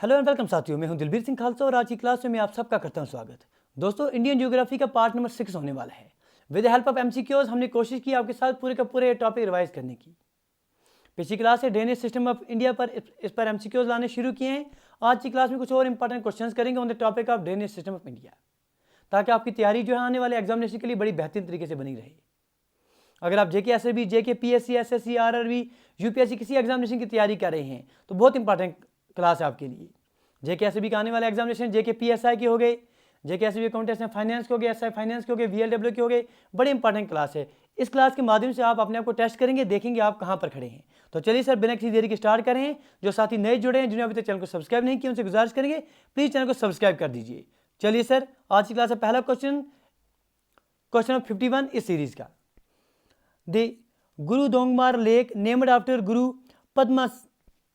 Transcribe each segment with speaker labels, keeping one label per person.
Speaker 1: Hello and welcome साथियों, मैं हूं दिलबीर सिंह खालसा और आज की क्लास में मैं आप सबका करता हूं स्वागत। दोस्तों, इंडियन ज्योग्राफी का पार्ट नंबर 6 होने वाला है। With the help of MCQs हमने कोशिश की आपके साथ पूरे का पूरे टॉपिक रिवाइज करने की। पिछली क्लास से ड्रेनेज सिस्टम ऑफ इंडिया पर इस पर एमसीक्यूज लाने शुरू किए हैं। आज की क्लास में कुछ और इंपॉर्टेंट क्वेश्चन करेंगे on the topic of drainage system of India, ताकि आपकी तैयारी जो है आने वाले एग्जामिनेशन के लिए बड़ी बेहतरीन तरीके से बनी रहे। अगर आप जेके एसएसबी, जेके पीएससी, एसएससी, आरआरबी, यूपीएससी किसी एग्जामिनेशन की तैयारी कर रहे हैं तो बहुत इंपॉर्टेंट क्लास है आपके लिए। जेके एसएसबी का आने वाले एग्जामिनेशन जेके पीएसआई के हो गए, जेके एसएसबी अकाउंटेंट्स में फाइनेंस के हो गए, एसआई फाइनेंस के हो गए, वीएलडब्ल्यू के हो गए। बड़ी इंपॉर्टेंट क्लास है। इस क्लास के माध्यम से आप अपने आप को टेस्ट करेंगे, देखेंगे आप कहाँ पर खड़े हैं। तो चलिए सर, बिना किसी देरी के स्टार्ट करें। जो साथी नए जुड़े हैं, जिन्होंने अभी तक चैनल को सब्सक्राइब नहीं किया, उनसे गुजारिश करेंगे प्लीज चैनल को सब्सक्राइब कर दीजिए। चलिए सर, आज की क्लास का पहला क्वेश्चन ऑफ 51 इस सीरीज का। The Guru Dongmar lake named after Guru Padma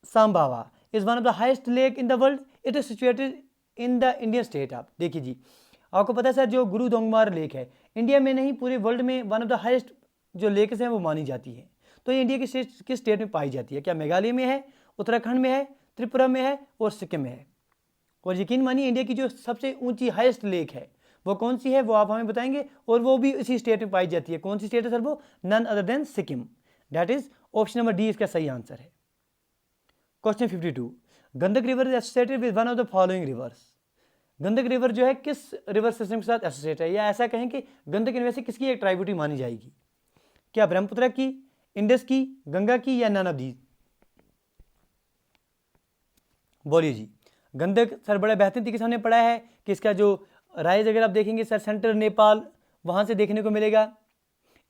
Speaker 1: सांबावा is one of the highest lake in the world. It is situated in the Indian state of, देखिए जी, आपको पता है सर, जो गुरु दोंगमार लेक है इंडिया में नहीं पूरे वर्ल्ड में वन ऑफ द हाईएस्ट जो लेक्स हैं वो मानी जाती है। तो ये इंडिया की किस स्टेट में पाई जाती है? क्या मेघालय में है, उत्तराखंड में है, त्रिपुरा में है और सिक्किम में है? और यकीन मानिए, इंडिया की जो सबसे ऊंची हाईएस्ट लेक है वो कौन सी है, वो आप हमें बताएंगे। और वो भी इसी स्टेट में पाई जाती है। कौन सी स्टेट है सर? वो none other than Sikkim. That is option number D इसका सही आंसर है। Question 52, Gandak river is associated with one of the following rivers. Gandak river जो है किस रिवर सिस्टम के साथ एसोसिएट है, या ऐसा कहें कि गंडक इनमें से किसकी एक ट्राइब्यूटी मानी जाएगी? क्या ब्रह्मपुत्र की, इंडस की, गंगा की, या नन ऑफ दीज? बोलिए जी। गंडक सर बड़ा बेहतरीन तरीके से हमने पढ़ा है कि इसका जो राइज अगर आप देखेंगे सर, सेंट्रल नेपाल वहां से देखने को मिलेगा।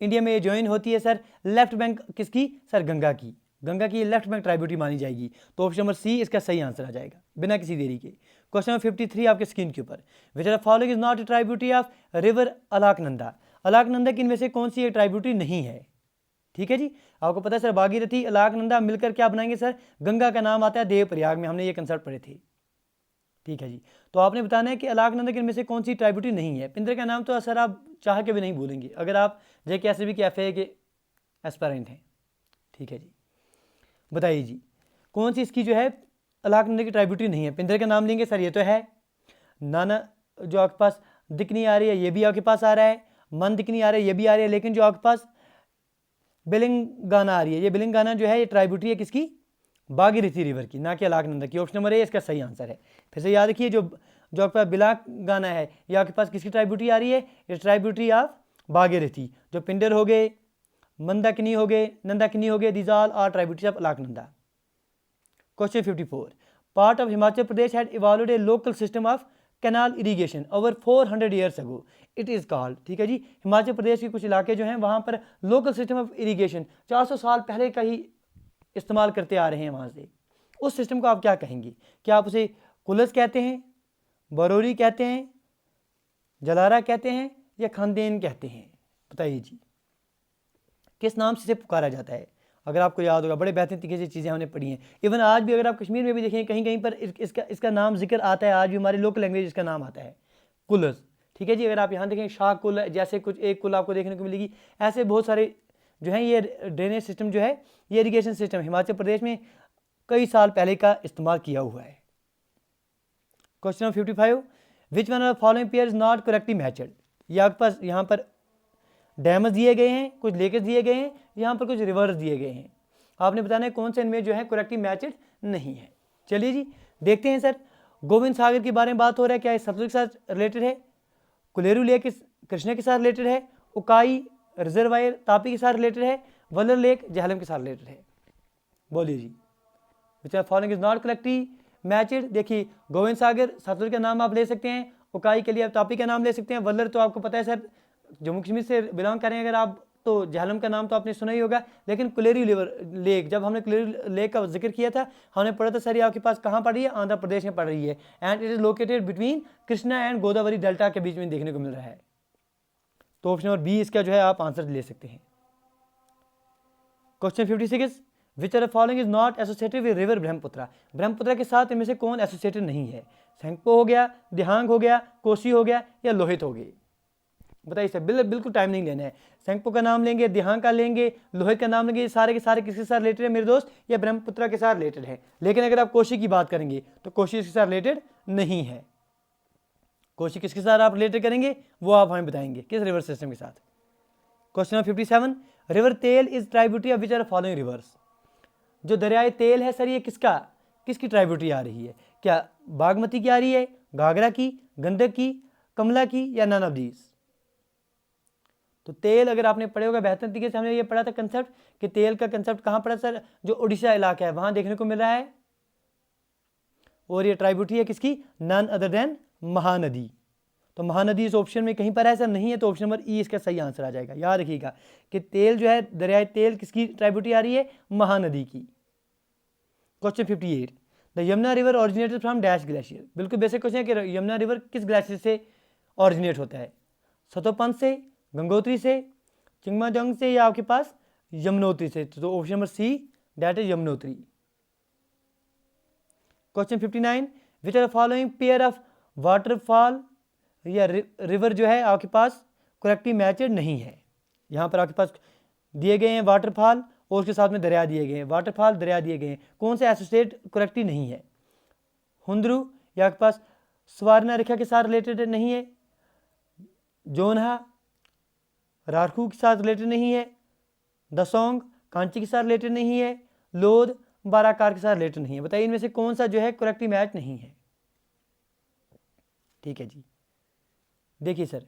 Speaker 1: इंडिया में ये ज्वाइन होती है सर लेफ्ट बैंक किसकी? सर गंगा की। गंगा की लेफ्ट बैंक ट्राइब्यूटी मानी जाएगी। तो ऑप्शन नंबर सी इसका सही आंसर आ जाएगा बिना किसी देरी के। क्वेश्चन नंबर 53 आपके स्क्रीन के ऊपर, which are following is not a tributary of river Alaknanda. Alaknanda की इनमें से कौन सी एक ट्राइब्यूटी नहीं है? ठीक है जी, आपको पता है सर, भागीरथी अलकनंदा मिलकर क्या बनाएंगे सर? गंगा का नाम आता है देवप्रयाग में, हमने ये कंसेप्ट पढ़े थे। ठीक है जी, तो आपने बताना है कि अलकनंदा के इनमें से कौन सी ट्राइब्यूटी नहीं है। पिंजरे का नाम तो सर आप चाह के भी नहीं भूलेंगे अगर आप जेके एसएसबी के एफए के एस्पायरेंट हैं। ठीक है जी, बताइए जी, कौन सी इसकी जो है अलकनंदा की ट्राइब्यूटी नहीं है? पिंजरे का नाम लेंगे सर, ये तो है नाना, जो आपके पास दिख नहीं आ रही है ये भी आपके पास आ रहा है, मन दिख नहीं आ रहा है ये भी आ रही है, लेकिन जो आपके पास बिलिंगाना आ रही है, ये बिलिंगाना जो है ये ट्राइब्यूटी है किसकी? भागीरथी रिवर की, ना कि अलकनंदा की। ऑप्शन नंबर ए इसका सही आंसर है। फिर से याद रखिए, जो आपके पास बिलांगाना है ये आपके पास किसकी ट्राइब्यूटी आ रही है? ये ट्राइब्यूटी ऑफ भागीरथी। जो पिंडर हो गए, मंदाकिनी हो गए, नंदाकिनी हो गए, these all are tributaries of Alaknanda. Question 54, part of Himachal Pradesh had evolved a local system of canal irrigation over 400 years ago, it is called. ठीक है जी, हिमाचल प्रदेश के कुछ इलाके जो हैं वहां पर लोकल सिस्टम ऑफ इरीगेशन 400 साल पहले का ही इस्तेमाल करते आ रहे हैं। वहां से उस सिस्टम को आप क्या कहेंगे? क्या आप उसे कुलस कहते हैं, बरौरी कहते हैं, जलारा कहते हैं, या खानदेन कहते हैं? बताइए जी, किस नाम से पुकारा जाता है? अगर आपको याद होगा, बड़े बेहतरीन तरीके से चीज़ें हमने पढ़ी हैं। इवन आज भी अगर आप कश्मीर में भी देखें, कहीं कहीं पर इसका नाम जिक्र आता है। आज भी हमारी लोकल लैंग्वेज इसका नाम आता है कुलस। ठीक है जी, अगर आप यहाँ देखें शाह कुल जैसे कुछ एक कुल आपको देखने को मिलेगी। ऐसे बहुत सारे जो है ये ड्रेनेज सिस्टम जो है, ये इरीगेशन सिस्टम हिमाचल प्रदेश में कई साल पहले का इस्तेमाल किया हुआ है। Question number 55, which one of following pair is not correctly matched. ये आपके पास यहाँ पर डैम्स दिए गए हैं, कुछ लेक्स दिए गए हैं, यहाँ पर कुछ रिवर्स दिए गए हैं। आपने बताना है कौन से इनमें जो है करेक्टली मैचड नहीं है। चलिए जी, देखते हैं सर। गोविंद सागर के बारे में बात हो रहा है, क्या ये सतलुज के साथ रिलेटेड है? कुलेरू लेक कृष्णा के साथ रिलेटेड है? उकाई रिजर्वायर तापी के साथ रिलेटेड है? वल्लर लेक झेलम के साथ रिलेटेड है? बोलिए जी, which are following is not correctly matched. देखिए, गोविंद सागर सतलुज का नाम आप ले सकते हैं, उकाई के लिए आप तापी का नाम ले सकते हैं, वल्लर तो आपको पता है सर जम्मू कश्मीर से बिलोंग करें अगर आप, तो झेलम का नाम तो आपने सुना ही होगा। लेकिन कुलेरी लेक, जब हमने कुलेरी लेक का जिक्र किया था, हमने पढ़ा था सर ये आपके पास कहाँ पड़ रही है? आंध्र प्रदेश में पड़ रही है। And it is located between Krishna and Godavari delta के बीच में देखने को मिल रहा है। तो ऑप्शन नंबर बी इसका जो है आप आंसर ले सकते हैं। Question 56, which are following is not associated with river Brahmaputra. Brahmaputra के साथ इनमें से कौन एसोसिएटेड नहीं है? सेंगपो हो गया, दिहांग हो गया, कोसी हो गया, या लोहित हो गई? बताइए सर, बिल्कुल टाइम नहीं लेना है। सेंगपो का नाम लेंगे, दिहांग का लेंगे, लोहित का नाम लेंगे, ये सारे के सारे किसके साथ रिलेटेड है मेरे दोस्त? ये ब्रह्मपुत्रा के साथ रिलेटेड है। लेकिन अगर आप कोशी की बात करेंगे तो कोशी इसके साथ रिलेटेड नहीं है। कोशी किसके साथ आप रिलेटेड करेंगे वो आप हमें बताएंगे, किस रिवर सिस्टम के साथ। Question number 57, river Tel is tributary of which are following rivers. जो दरियाए तेल है सर, ये किसकी ट्राइब्यूटरी आ रही है? क्या बागमती की आ रही है, घाघरा की, गंडक की, कमला की, या नन ऑफ दीज? तो तेल अगर आपने पढ़े होगा बेहतर तरीके से, हमने ये पढ़ा था कंसेप्ट कि तेल का कंसेप्ट कहाँ पड़ा सर? जो उड़ीसा इलाका है वहां देखने को मिल रहा है। और ये ट्राइब्यूटरी है किसकी? None other than Mahanadi. तो महानदी इस ऑप्शन में कहीं पर है सर? नहीं है, तो ऑप्शन नंबर ई इसका सही आंसर आ जाएगा। याद रखिएगा कि तेल जो है, दरियाई तेल किसकी ट्राइब्यूटरी आ रही है? महानदी की। Question 58, the Yamuna river originated from dash glacier. बिल्कुल बेसिक क्वेश्चन है कि यमुना रिवर किस ग्लेशियर से ऑरिजिनेट होता है? सतोपंथ से, गंगोत्री से, चिंगमाजोंग से, या आपके पास यमुनोत्री से? तो option number C that is Yamunotri. Question 59, which are following pair of waterfall या रिवर जो है आपके पास करेक्टली मैचड नहीं है। यहाँ पर आपके पास दिए गए हैं वाटरफॉल और उसके साथ में दरिया दिए गए हैं, वाटरफॉल दरिया दिए गए हैं, कौन से एसोसिएट करेक्टली नहीं है? हुंद्रू या आपके पास स्वर्णा रेखा के साथ रिलेटेड नहीं है, जोनहा रारखू के साथ रिलेटेड नहीं है, दसोंग कांची के साथ रिलेटेड नहीं है, लोध बाराकार के साथ रिलेटेड नहीं है। बताइए इनमें से कौन सा जो है करेक्टली मैच नहीं है? ठीक है जी, देखिए सर,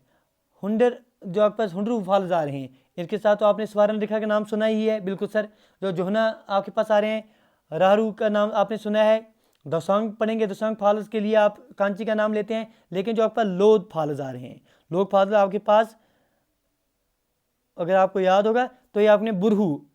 Speaker 1: हुंडर जो आपके पास हुंड्रू फॉल्स आ रहे हैं, इनके साथ तो आपने स्वर्ण रेखा का नाम सुना ही है। बिल्कुल सर, जो जोहना आपके पास आ रहे हैं, राहरू का नाम आपने सुना है, दोसांग पढ़ेंगे, दोसांग फॉल्स के लिए आप कांची का नाम लेते हैं। लेकिन जो आपके पास लोध फॉल्स आ रहे हैं, लोध फॉल्स आपके पास अगर आपको याद होगा तो ये आपने बुरहू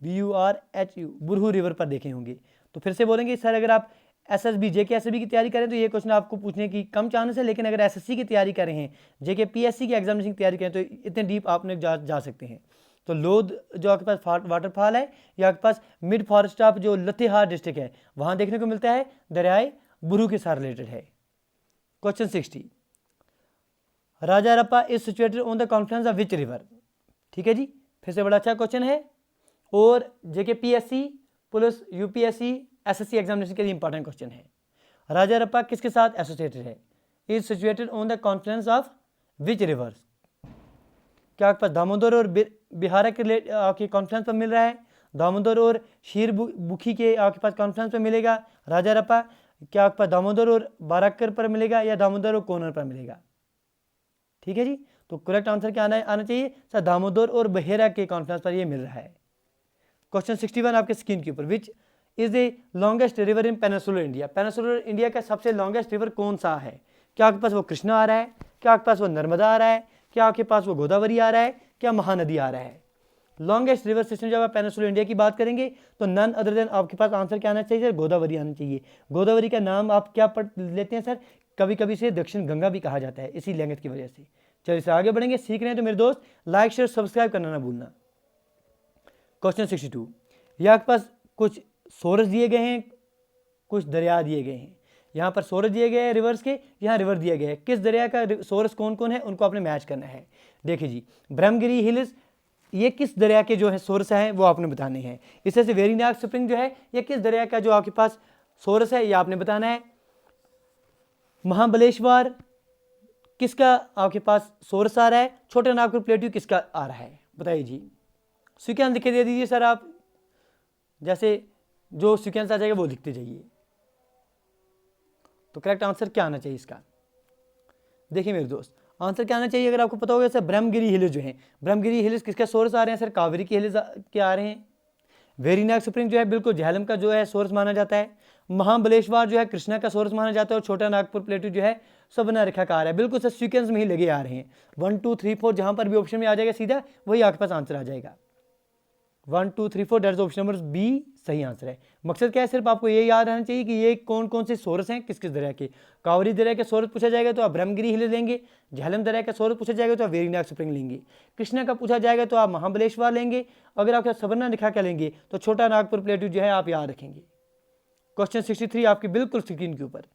Speaker 1: BURHU बुरहू रिवर पर देखे होंगे। तो फिर से बोलेंगे सर, अगर आप SSB JK SSB की तैयारी करें तो ये क्वेश्चन आपको पूछने की कम चांस है, लेकिन अगर SSC की तैयारी कर रहे हैं, JK PSC की एग्जामिनेशन की तैयारी करें तो इतने डीप आप जा सकते हैं। तो लोध जो आपके पास वाटरफॉल है, या आपके पास मिड फॉरेस्ट ऑफ जो लतेहार डिस्ट्रिक्ट है वहाँ देखने को मिलता है, दरियाए बुरहू के साथ रिलेटेड है। Question 60, Rajarappa is situated on the confluence of which river. ठीक है जी, फिर से बड़ा अच्छा क्वेश्चन है और JK PSC plus UPSC SSC examination के लिए इंपॉर्टेंट क्वेश्चन है। राजारप्पा किसके साथ एसोसिएटेड है? Is situated on the confluence of which reverse. क्या आपके पास दामोदर और बिहारा के आपके कॉन्फ्लुएंस पर मिल रहा है? दामोदर और शीरबुखी के आपके पास कॉन्फ्लुएंस पर मिलेगा राजारप्पा? क्या आपके पास दामोदर और बाराकर पर मिलेगा या दामोदर और कोनर पर मिलेगा? ठीक है जी, तो करेक्ट आंसर क्या आना चाहिए सर? दामोदर और बहेरा के कॉन्फ्लुएंस पर ये मिल रहा है। क्वेश्चन 61 आपके स्क्रीन के ऊपर, which is the longest river in peninsular India. Peninsular India का सबसे लॉन्गेस्ट रिवर कौन सा है? क्या आपके पास वो कृष्णा आ रहा है, क्या आपके पास वो नर्मदा आ रहा है, क्या आपके पास वो गोदावरी आ रहा है, क्या महानदी आ रहा है? लॉन्गेस्ट रिवर सिस्टम जब आप पेनिसुलर इंडिया की बात करेंगे तो नन अदर देन आपके पास आंसर क्या आना चाहिए सर? गोदावरी आना चाहिए। गोदावरी का नाम आप क्या पढ़ लेते हैं सर? कभी कभी से दक्षिण गंगा भी कहा जाता है इसी लैंग्वेज की वजह से। चलिए इसे आगे बढ़ेंगे, सीख रहे हैं तो मेरे दोस्त लाइक शेयर सब्सक्राइब करना ना भूलना। क्वेश्चन 62, यह आपके पास कुछ सोर्स दिए गए हैं, कुछ दरिया दिए गए हैं। यहाँ पर सोर्स दिए गए हैं रिवर्स के, यहाँ रिवर दिए गए हैं। किस दरिया का सोर्स कौन कौन है उनको आपने मैच करना है। देखिए जी, ब्रह्मगिरी हिल्स ये किस दरिया के जो है सोर्स हैं वो आपने बताने हैं। इससे से वेरीनाग स्प्रिंग जो है ये किस दरिया का जो आपके पास सोर्स है ये आपने बताना है। महाबलेश्वर किसका आपके पास सोर्स आ रहा है? छोटा नागपुर प्लेट्यू किसका आ रहा है? बताइए जी, सीक्वेंस लिख के दे दीजिए सर, आप जैसे जो सीक्वेंस आ जाएगा वो लिखते जाइए। तो करेक्ट आंसर क्या आना चाहिए इसका? देखिए मेरे दोस्त, आंसर क्या आना चाहिए अगर आपको पता होगा सर? ब्रह्मगिरी हिल्स जो है, ब्रह्मगिरी हिल्स किसके सोर्स आ रहे हैं सर? कावेरी की हिल्स के आ रहे हैं। वेरीनाग स्प्रिंग जो है बिल्कुल झेलम का जो है सोर्स माना जाता है। महाबलेश्वर जो है कृष्णा का सोर्स माना जाता है और छोटा नागपुर प्लेट्यू जो है सवना रेखा का आ रहा है। बिल्कुल सर सीक्वेंस में ही लगे आ रहे हैं। 1 2 3 4 जहां पर भी ऑप्शन में आ जाएगा सीधा वही आपके पास आंसर आ जाएगा। 1 2 3 4 that is option number B सही आंसर है। मकसद क्या है? सिर्फ आपको ये याद रहना चाहिए कि ये कौन कौन से सोर्स हैं किस किस दरिया के। कावेरी दरिया के सोर्स पूछा जाएगा तो आप ब्रह्मगिरी हिल लेंगे। झेलम दरिया का सोर्स पूछा जाएगा तो आप वेरीनाग स्प्रिंग लेंगे। कृष्णा का पूछा जाएगा तो आप महाबलेश्वर लेंगे। अगर आपका सवरना रेखा का लेंगे तो छोटा नागपुर प्लेट्यू जो है आप याद रखेंगे। क्वेश्चन 63 आपकी बिल्कुल स्क्रीन के ऊपर,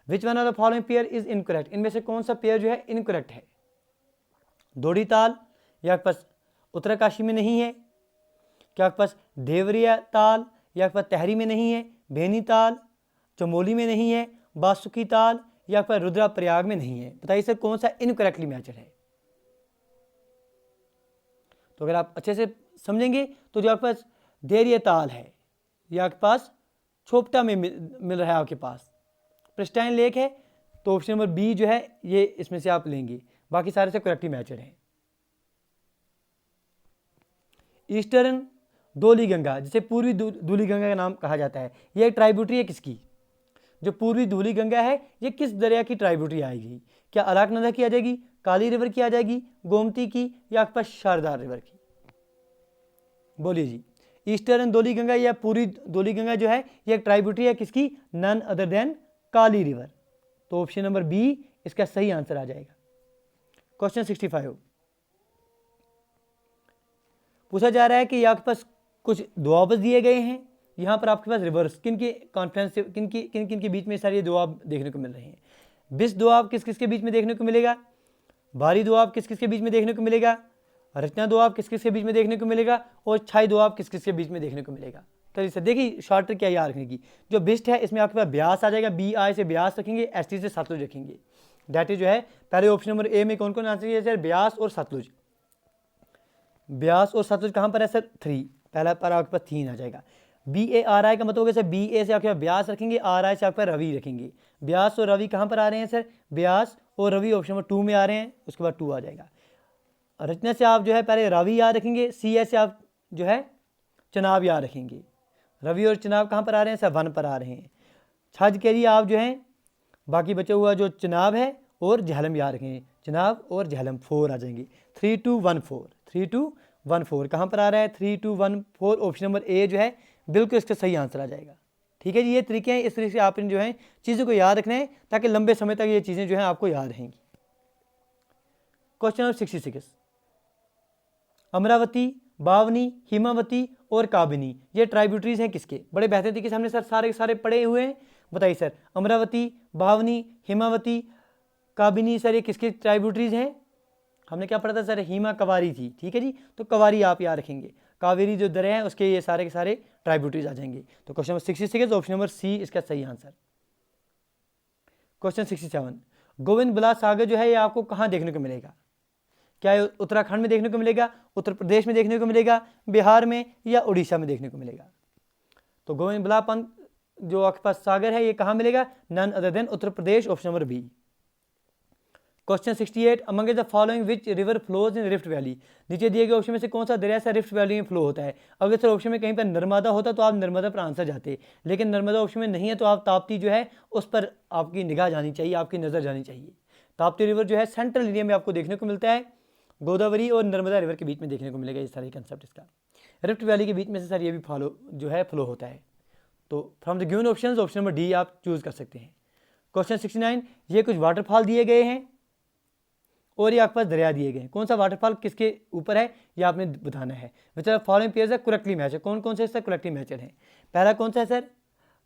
Speaker 1: विच one of the following pair is incorrect. इनमें से कौन सा पेयर जो है इनकरेक्ट है? दौड़ी ताल, या आपके पास उत्तरकाशी में नहीं है। क्या आपके पास देवरिया ताल, या आपके पास तहरी में नहीं है। भेनी ताल चमोली में नहीं है। बासुकी ताल, या आपके पास रुद्रप्रयाग में नहीं है। बताइए सर कौन सा इनकरेक्टली मैचड है। तो अगर आप अच्छे से समझेंगे तो जो आपके पास देवरिया ताल है, यह आपके पास छोपटा में मिल रहा है, आपके पास प्रिस्टाइन लेक है। तो ऑप्शन नंबर बी जो है ये इसमें से आप लेंगे, बाकी सारे से करेक्टली मैचड हैं। ईस्टर्न धौली गंगा, जिसे पूर्वी धौली गंगा का नाम कहा जाता है, यह एक ट्राइब्यूटरी है किसकी। जो पूर्वी धौली गंगा है ये किस दरिया की ट्राइब्यूटरी आएगी। क्या अलकनंदा की आ जाएगी, काली रिवर की आ जाएगी, गोमती की, या आपके पास शारदा रिवर की। बोलिए जी। ईस्टर्न धौली गंगा या पूर्वी धौली गंगा जो है ये एक ट्राइब्यूटरी है किसकी, नन अदर देन काली रिवर। तो ऑप्शन नंबर बी इसका सही आंसर आ जाएगा। क्वेश्चन 65 पूछा जा रहा है कि आपके पास कुछ दुआब दिए गए हैं। यहाँ पर आपके पास रिवर्स किन के कॉन्फ्रेंस किन किन के बीच में सारे दुआब देखने को मिल रहे हैं। बिस दुआब किस किस के बीच में देखने को मिलेगा, भारी दुआब किस किस के बीच में देखने को मिलेगा, रचना दुआब किस किस के बीच में देखने को मिलेगा, और छाई दुआब किस किस के बीच में देखने को मिलेगा। तो इसे देखिए शॉर्ट क्या याद रखने की। जो बिस्ट है इसमें आपके पास ब्यास आ जाएगा, बी आई से ब्यास रखेंगे, एस टी से सतलुज रखेंगे। डेट इज जो है पहले ऑप्शन नंबर ए में कौन कौन आंसर है सर, ब्यास और सतलुज। ब्यास और सतलुज कहाँ पर है सर, 3, पहला पर आपके पास 3 आ जाएगा। बी ए आर आई का मतलब होगा सर बी ए से आपके पास ब्यास रखेंगे, आर आई से आपके पास रवि रखेंगे। ब्यास और रवि कहाँ पर आ रहे हैं सर, ब्यास और रवि ऑप्शन नंबर 2 में आ रहे हैं, उसके बाद 2 आ जाएगा। रचना से आप जो है पहले रवि याद रखेंगे, सी एस से आप जो है चनाब याद रखेंगे। रवि और चनाब कहाँ पर आ रहे हैं सर, 1 पर आ रहे हैं। छज के लिए आप जो है बाकी बचा हुआ जो चनाब है और झेलम याद रखेंगे, चनाब और झेलम 4 आ जाएंगे। 3 2 1 4, 3 2 1 4 कहाँ पर आ रहा है, 3 2 1 4 ऑप्शन नंबर ए जो है बिल्कुल इसका सही आंसर आ जाएगा। ठीक है जी, ये तरीके हैं, इस तरीके से आपने जो है चीज़ों को याद रखना है ताकि लंबे समय तक ये चीज़ें जो हैं आपको याद रहेंगी। क्वेश्चन नंबर 66, अमरावती, बावनी, हिमावती और काबिनी ये ट्राइब्यूटरीज हैं किसके। बड़े बेहतरीन तरीके से हमने सर सारे पढ़े हुए हैं। बताइए सर अमरावती, बावनी, हिमावती, काबिनी सर ये किसके ट्राइब्यूटरीज हैं। हमने क्या पढ़ा था सर, हिमा कवारी थी। ठीक है जी, तो कवारी आप याद रखेंगे, कावेरी जो दरिया है उसके ये सारे के सारे ट्राइब्यूटरीज आ जाएंगे। तो question number 66 option number C इसका सही आंसर। क्वेश्चन 67, गोविंद बल्लाळ सागर जो है ये आपको कहाँ देखने को मिलेगा। क्या ये उत्तराखंड में देखने को मिलेगा, उत्तर प्रदेश में देखने को मिलेगा, बिहार में, या उड़ीसा में देखने को मिलेगा। तो गोविंद बल्लाळ जो आपके पास सागर है ये कहाँ मिलेगा, none other than Uttar Pradesh, option number B. Question 68, among the following which river flows in rift valley. नीचे दिए गए ऑप्शन में से कौन सा दरिया सा रिफ्ट वैली में फ्लो होता है। अगर सर ऑप्शन में कहीं पर नर्मदा होता तो आप नर्मदा पर आंसर जाते, लेकिन नर्मदा ऑप्शन में नहीं है तो आप ताप्ती जो है उस पर आपकी निगाह जानी चाहिए, आपकी नज़र जानी चाहिए। ताप्ती रिवर जो है सेंट्रल इंडिया में आपको देखने को मिलता है, गोदावरी और नर्मदा रिवर के बीच में देखने को मिलेगा ये सारे कंसेप्ट इसका। रिफ्ट वैली के बीच में से सर ये भी फॉलो जो है फ्लो होता है। तो from the given option option number D आप चूज कर सकते हैं। क्वेश्चन 69, ये कुछ वाटरफॉल दिए गए हैं और ये आपके पास दरिया दिए गए हैं। कौन सा वाटरफॉल किसके ऊपर है ये आपने बताना है। बेचारा फॉलोइंग पेयर्स है करेक्टली मैच है, कौन कौन से इसका करेक्टली मैचड है। पहला कौन सा है सर,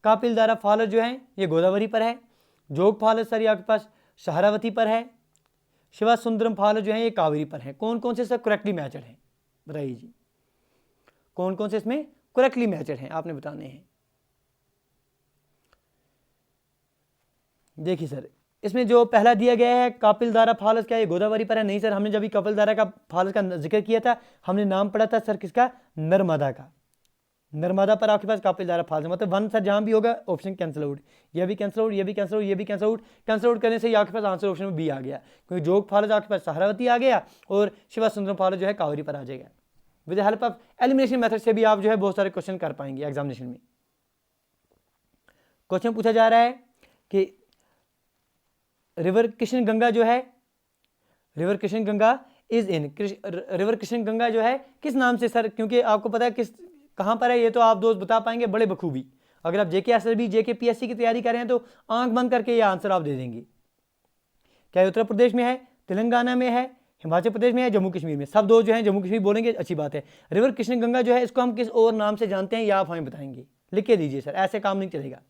Speaker 1: कापिलधारा फॉल जो है ये गोदावरी पर है। जोग फॉल सर ये आपके पास शहरावती पर है। शिवा सुंदरम फॉल जो है ये कावेरी पर है। कौन कौन से सर करेक्टली मैचड हैं, बताइए जी, कौन कौन से इसमें करेक्टली मैचड हैं आपने बताने हैं। देखिए सर इसमें जो पहला दिया गया है कापिलधारा फॉल्स, क्या ये गोदावरी पर है, नहीं सर। हमने जब कपिलधारा का फॉल्स का जिक्र किया था हमने नाम पढ़ा था सर किसका, नर्मदा का। नर्मदा पर आपके पास कापिलधारा फॉल्स मतलब 1 सर जहां भी होगा ऑप्शन कैंसिल आउट, ये भी कैंसिल आउट, ये भी कैंसिल आउट, ये भी कैंसिल आउट। कैंसिल आउट करने से ही आपके पास आंसर ऑप्शन में बी आ गया, क्योंकि जोग फॉल्स आपके पास सहारावती आ गया और शिवा सुंदरम फॉल्स जो है कावेरी पर आ जाएगा। With the help of elimination method से भी आप जो है बहुत सारे क्वेश्चन कर पाएंगे एग्जामिनेशन में। क्वेश्चन पूछा जा रहा है कि रिवर कृष्ण गंगा जो है, river Krishna Ganga is in, river Krishna Ganga जो है किस नाम से सर, क्योंकि आपको पता है किस कहां पर है ये तो आप दोस्त बता पाएंगे बड़े बखूबी। अगर आप जेके एसएसबी जेके पीएससी की तैयारी कर रहे हैं तो आंख बंद करके ये आंसर आप दे देंगे। क्या उत्तर प्रदेश में है, तेलंगाना में है, हिमाचल प्रदेश में है, जम्मू कश्मीर में। सब दोस्त जो है जम्मू कश्मीर बोलेंगे, अच्छी बात है। रिवर कृष्ण गंगा जो है इसको हम किस और नाम से जानते हैं या आप हमें बताएंगे, लिख के दीजिए सर, ऐसे काम नहीं चलेगा।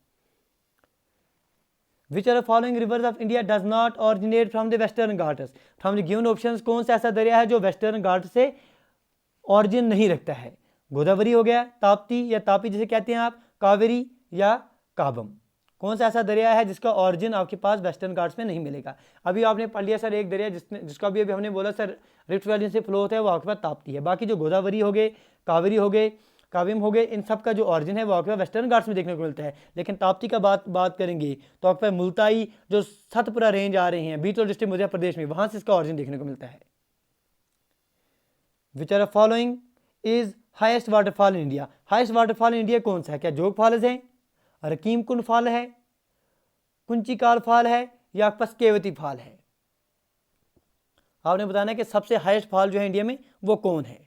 Speaker 1: Which are the following rivers of India does not originate from the western ghats. From the given options कौन सा ऐसा दरिया है जो वेस्टर्न घाट से ऑरिजिन नहीं रखता है? गोदावरी हो गया, ताप्ती या तापी जिसे कहते हैं आप, कावेरी या काबम। कौन सा ऐसा दरिया है जिसका ऑरिजिन आपके पास वेस्टर्न घाट्स में नहीं मिलेगा? अभी आपने पढ़ लिया सर एक दरिया जिसका भी अभी हमने बोला सर रिफ्ट वैली से फ्लो होता है, वो आपके पास ताप्ती है। बाकी जो गोदावरी हो गए, कावेरी हो गए, काविम हो गए, इन सब का जो ऑरिजिन है वो आपके पास वेस्टर्न घाट्स में देखने को मिलता है। लेकिन ताप्ती का बात करेंगे तो आपके पास मुल्ताई जो सतपुरा रेंज आ रहे हैं बीतल डिस्ट्रिक्ट मध्य प्रदेश में, वहां से इसका ऑरिजिन देखने को मिलता है। Which are following is highest waterfall in India. Highest waterfall in India कौन सा है? क्या जोग फॉल्स है, रकीम कुंड फॉल है, कुंचिकाल फॉल है, या आपके पास केवती फॉल है? आपने बताना है कि सबसे हाईएस्ट फॉल जो है इंडिया में वो कौन है?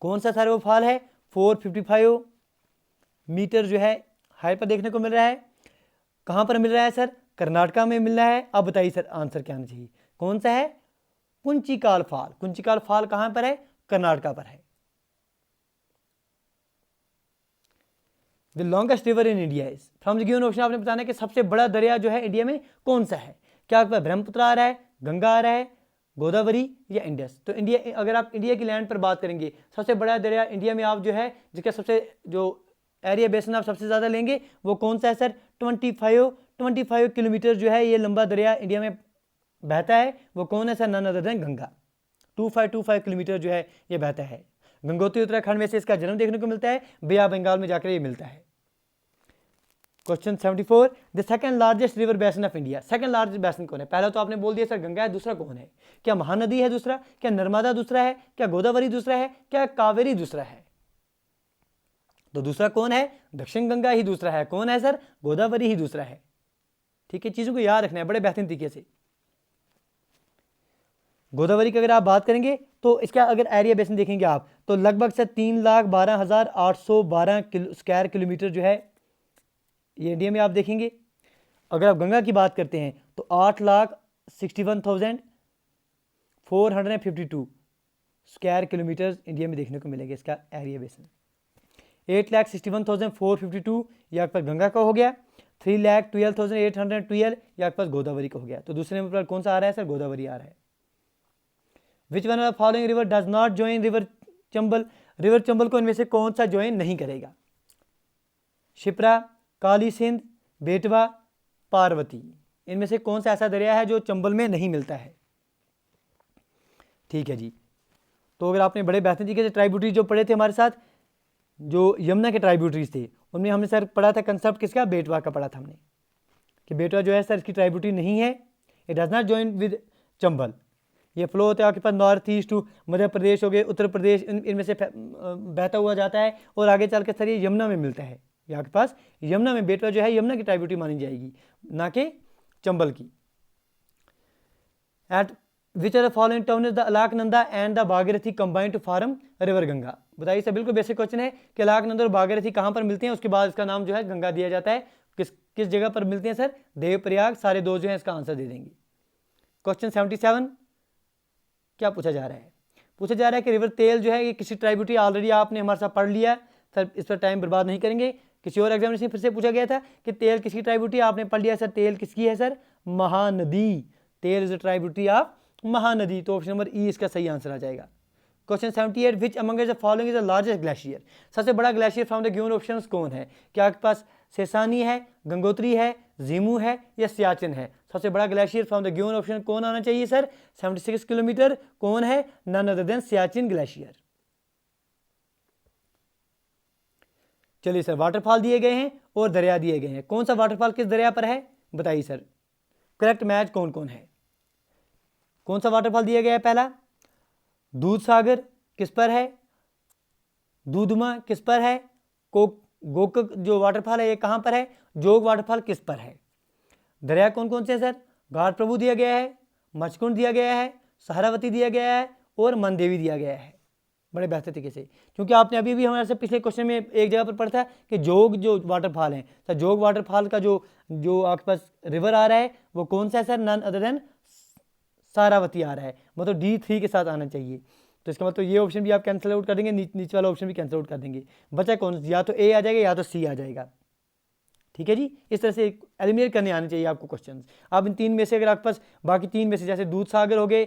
Speaker 1: कौन सा सर वो फॉल है? 455 मीटर जो है हाइट पर देखने को मिल रहा है। कहां पर मिल रहा है सर? कर्नाटका में मिल रहा है। अब बताइए सर आंसर क्या आना चाहिए, कौन सा है? कुंचिकाल फॉल। कुंचिकाल फॉल कहां पर है? कर्नाटका पर है। The longest river in India is. From the given option आपने बताना है कि सबसे बड़ा दरिया जो है इंडिया में कौन सा है? क्या आपके पास ब्रह्मपुत्र आ रहा है, गंगा आ रहा है, गोदावरी या इंडस? तो इंडिया, अगर आप इंडिया की लैंड पर बात करेंगे, सबसे बड़ा दरिया इंडिया में आप जो है जिसका सबसे जो एरिया बेसन आप सबसे ज़्यादा लेंगे वो कौन सा है सर? 25 किलोमीटर जो है ये लंबा दरिया इंडिया में बहता है, वो कौन है sir? None other than Ganga. 25 kilometre जो है ये बहता है। गंगोत्री उत्तराखंड में से इसका जन्म देखने को मिलता है, बे ऑफ बंगाल में जाकर ये मिलता है। Question 74, the second largest river basin of India. Second largest basin कौन है? पहला तो आपने बोल दिया सर गंगा है, दूसरा कौन है? क्या महानदी है दूसरा? क्या नर्मदा दूसरा है? क्या गोदावरी दूसरा है? क्या कावेरी दूसरा है? तो दूसरा कौन है? दक्षिण गंगा ही दूसरा है। कौन है सर? गोदावरी ही दूसरा है। ठीक है, चीजों को याद रखना है बड़े बेहतरीन तरीके से। गोदावरी की अगर आप बात करेंगे तो इसका अगर एरिया बेसिन देखेंगे आप तो लगभग से 3,12,812 स्क्वायर किलोमीटर जो है ये इंडिया में आप देखेंगे। अगर आप गंगा की बात करते हैं तो 8,61,452 स्क्वायर किलोमीटर इंडिया में देखने को मिलेगा इसका एरिया बेसिन। 8,61,452 ये आपके पास गंगा का हो गया। 3,12,812 ये आपके पास गोदावरी का हो गया। तो दूसरे नंबर पर कौन सा आ रहा है सर? गोदावरी आ रहा है। Which one of the following river does not join river Chambal. River Chambal को इनमें से कौन सा ज्वाइन नहीं करेगा? शिप्रा, काली सिंध, बेटवा, पार्वती। इनमें से कौन सा ऐसा दरिया है जो चंबल में नहीं मिलता है? ठीक है जी। तो अगर आपने बड़े बेहतरीन तरीके से ट्राइब्यूटरीज जो पढ़े थे हमारे साथ, जो यमुना के ट्राइब्यूटरीज थे, उनमें हमने सर पढ़ा था कंसेप्ट किसका? बेटवा का पढ़ा था हमने कि बेटवा जो है सर इसकी ट्राइब्यूटरी नहीं है, it does not join with Chambal. ये फ्लो होता है आपके पास north east to Madhya Pradesh हो गए, उत्तर प्रदेश, इनमें से बहता हुआ जाता है और आगे चल के सर ये यमुना में मिलता है। यहाँ के पास यमुना में बेटवा जो है यमुना की ट्राइब्यूटरी मानी जाएगी, ना कि चंबल की। At which are the following town is the Alaknanda and the Bhagirathi combined to form river Ganga. बताइए सर, बिल्कुल बेसिक क्वेश्चन है कि अलकनंदा और भागीरथी कहाँ पर मिलते हैं, उसके बाद इसका नाम जो है गंगा दिया जाता है। किस जगह पर मिलते हैं सर? देवप्रयाग। सारे दो जो है इसका आंसर दे देंगे। क्वेश्चन 77 क्या पूछा जा रहा है? पूछा जा रहा है कि रिवर तेल जो है ये किसी ट्राइब्यूटरी, ऑलरेडी आपने हमारे साथ पढ़ लिया सर, इस पर टाइम बर्बाद नहीं करेंगे। किसी और एग्जामिनेशन फिर से पूछा गया था कि तेल किसकी ट्राइब्यूटरी, आपने पढ़ लिया सर तेल किसकी है सर? महानदी। तेल is a tributary of Mahanadi. तो ऑप्शन नंबर ई इसका सही आंसर आ जाएगा। Question 78, which among the following is the largest glacier. सबसे बड़ा glacier from the given options कौन है? क्या आपके पास सेसानी है, गंगोत्री है, जीमू है या सियाचिन है? सबसे बड़ा glacier from the given option कौन आना चाहिए सर? 76 किलोमीटर। कौन है? None other than Siachen glacier. चलिए सर, वाटरफॉल दिए गए हैं और दरिया दिए गए हैं। कौन सा वाटरफॉल किस दरिया पर है बताइए सर। करेक्ट मैच कौन कौन है? कौन सा वाटरफॉल दिया गया है? पहला दूध सागर किस पर है? दूधमा किस पर है? गोकक जो वाटरफॉल है ये कहां पर है? जोग वाटरफॉल किस पर है? दरिया कौन कौन से है सर? घाट प्रभु दिया गया है, मचकुंड दिया गया है, सहारावती दिया गया है और मनदेवी दिया गया है। बड़े बेहतर तरीके से, क्योंकि आपने अभी भी हमारे से पिछले क्वेश्चन में एक जगह पर पढ़ा था कि जोग जो वाटरफॉल है सर, जोग वाटरफॉल का जो आपके पास रिवर आ रहा है वो कौन सा है सर? नन अदर देन सहारावती आ रहा है। मतलब D3 के साथ आना चाहिए। तो इसका मतलब ये ऑप्शन भी आप कैंसिल आउट कर देंगे, नीचे वाला ऑप्शन भी कैंसिल आउट कर देंगे। बचा कौन? या तो ए आ जाएगा या तो सी आ जाएगा। ठीक है जी, इस तरह से एलिमिनेट करने आने चाहिए आपको क्वेश्चन। अब इन 3 में से अगर आपके पास बाकी 3 में से जैसे दूध सागर हो गए,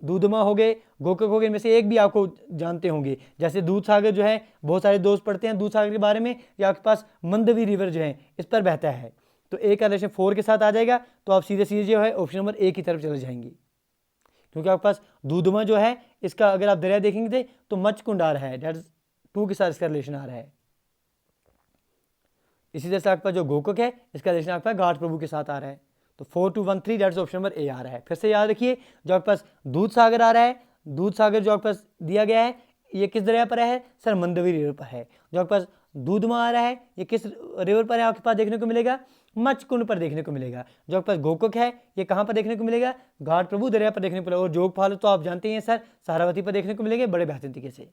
Speaker 1: दूधमा हो गए, गोकक हो गए, इनमें से एक भी आपको जानते होंगे, जैसे दूध सागर जो है बहुत सारे दोस्त पढ़ते हैं दूध सागर के बारे में, या आपके पास मंदवी रिवर जो है इस पर बहता है, तो ए का रिलेशन 4 के साथ आ जाएगा, तो आप सीधे सीधे जो है ऑप्शन नंबर ए की तरफ चले जाएंगे, क्योंकि आपके पास दूधमा जो है इसका अगर आप दरिया देखेंगे तो मचकुंड आ रहा है, डेट 2 के साथ इसका रिलेशन आ रहा है। इसी तरह से आपके पास जो गोकक है इसका रिलेशन आपके पास घाट प्रभु के साथ आ रहा है, तो 4213 डेट ऑप्शन नंबर ए आ रहा है। फिर से याद रखिए, जो आपके पास दूध सागर आ रहा है, दूध सागर जो आपके पास दिया गया है ये किस दरिया पर है सर, मंदवी रिवर पर है। जो आपके पास दूधमा आ रहा है ये किस रिवर पर है आपके पास देखने को मिलेगा, मचकुंड पर देखने को मिलेगा। जो आपके पास गोकक है ये कहाँ पर देखने को मिलेगा, घाट प्रभु दरिया पर देखने को मिलेगा। और जोग फालू तो आप जानते हैं सर सहारावती पर देखने को मिलेंगे बड़े बेहतरीन तरीके से।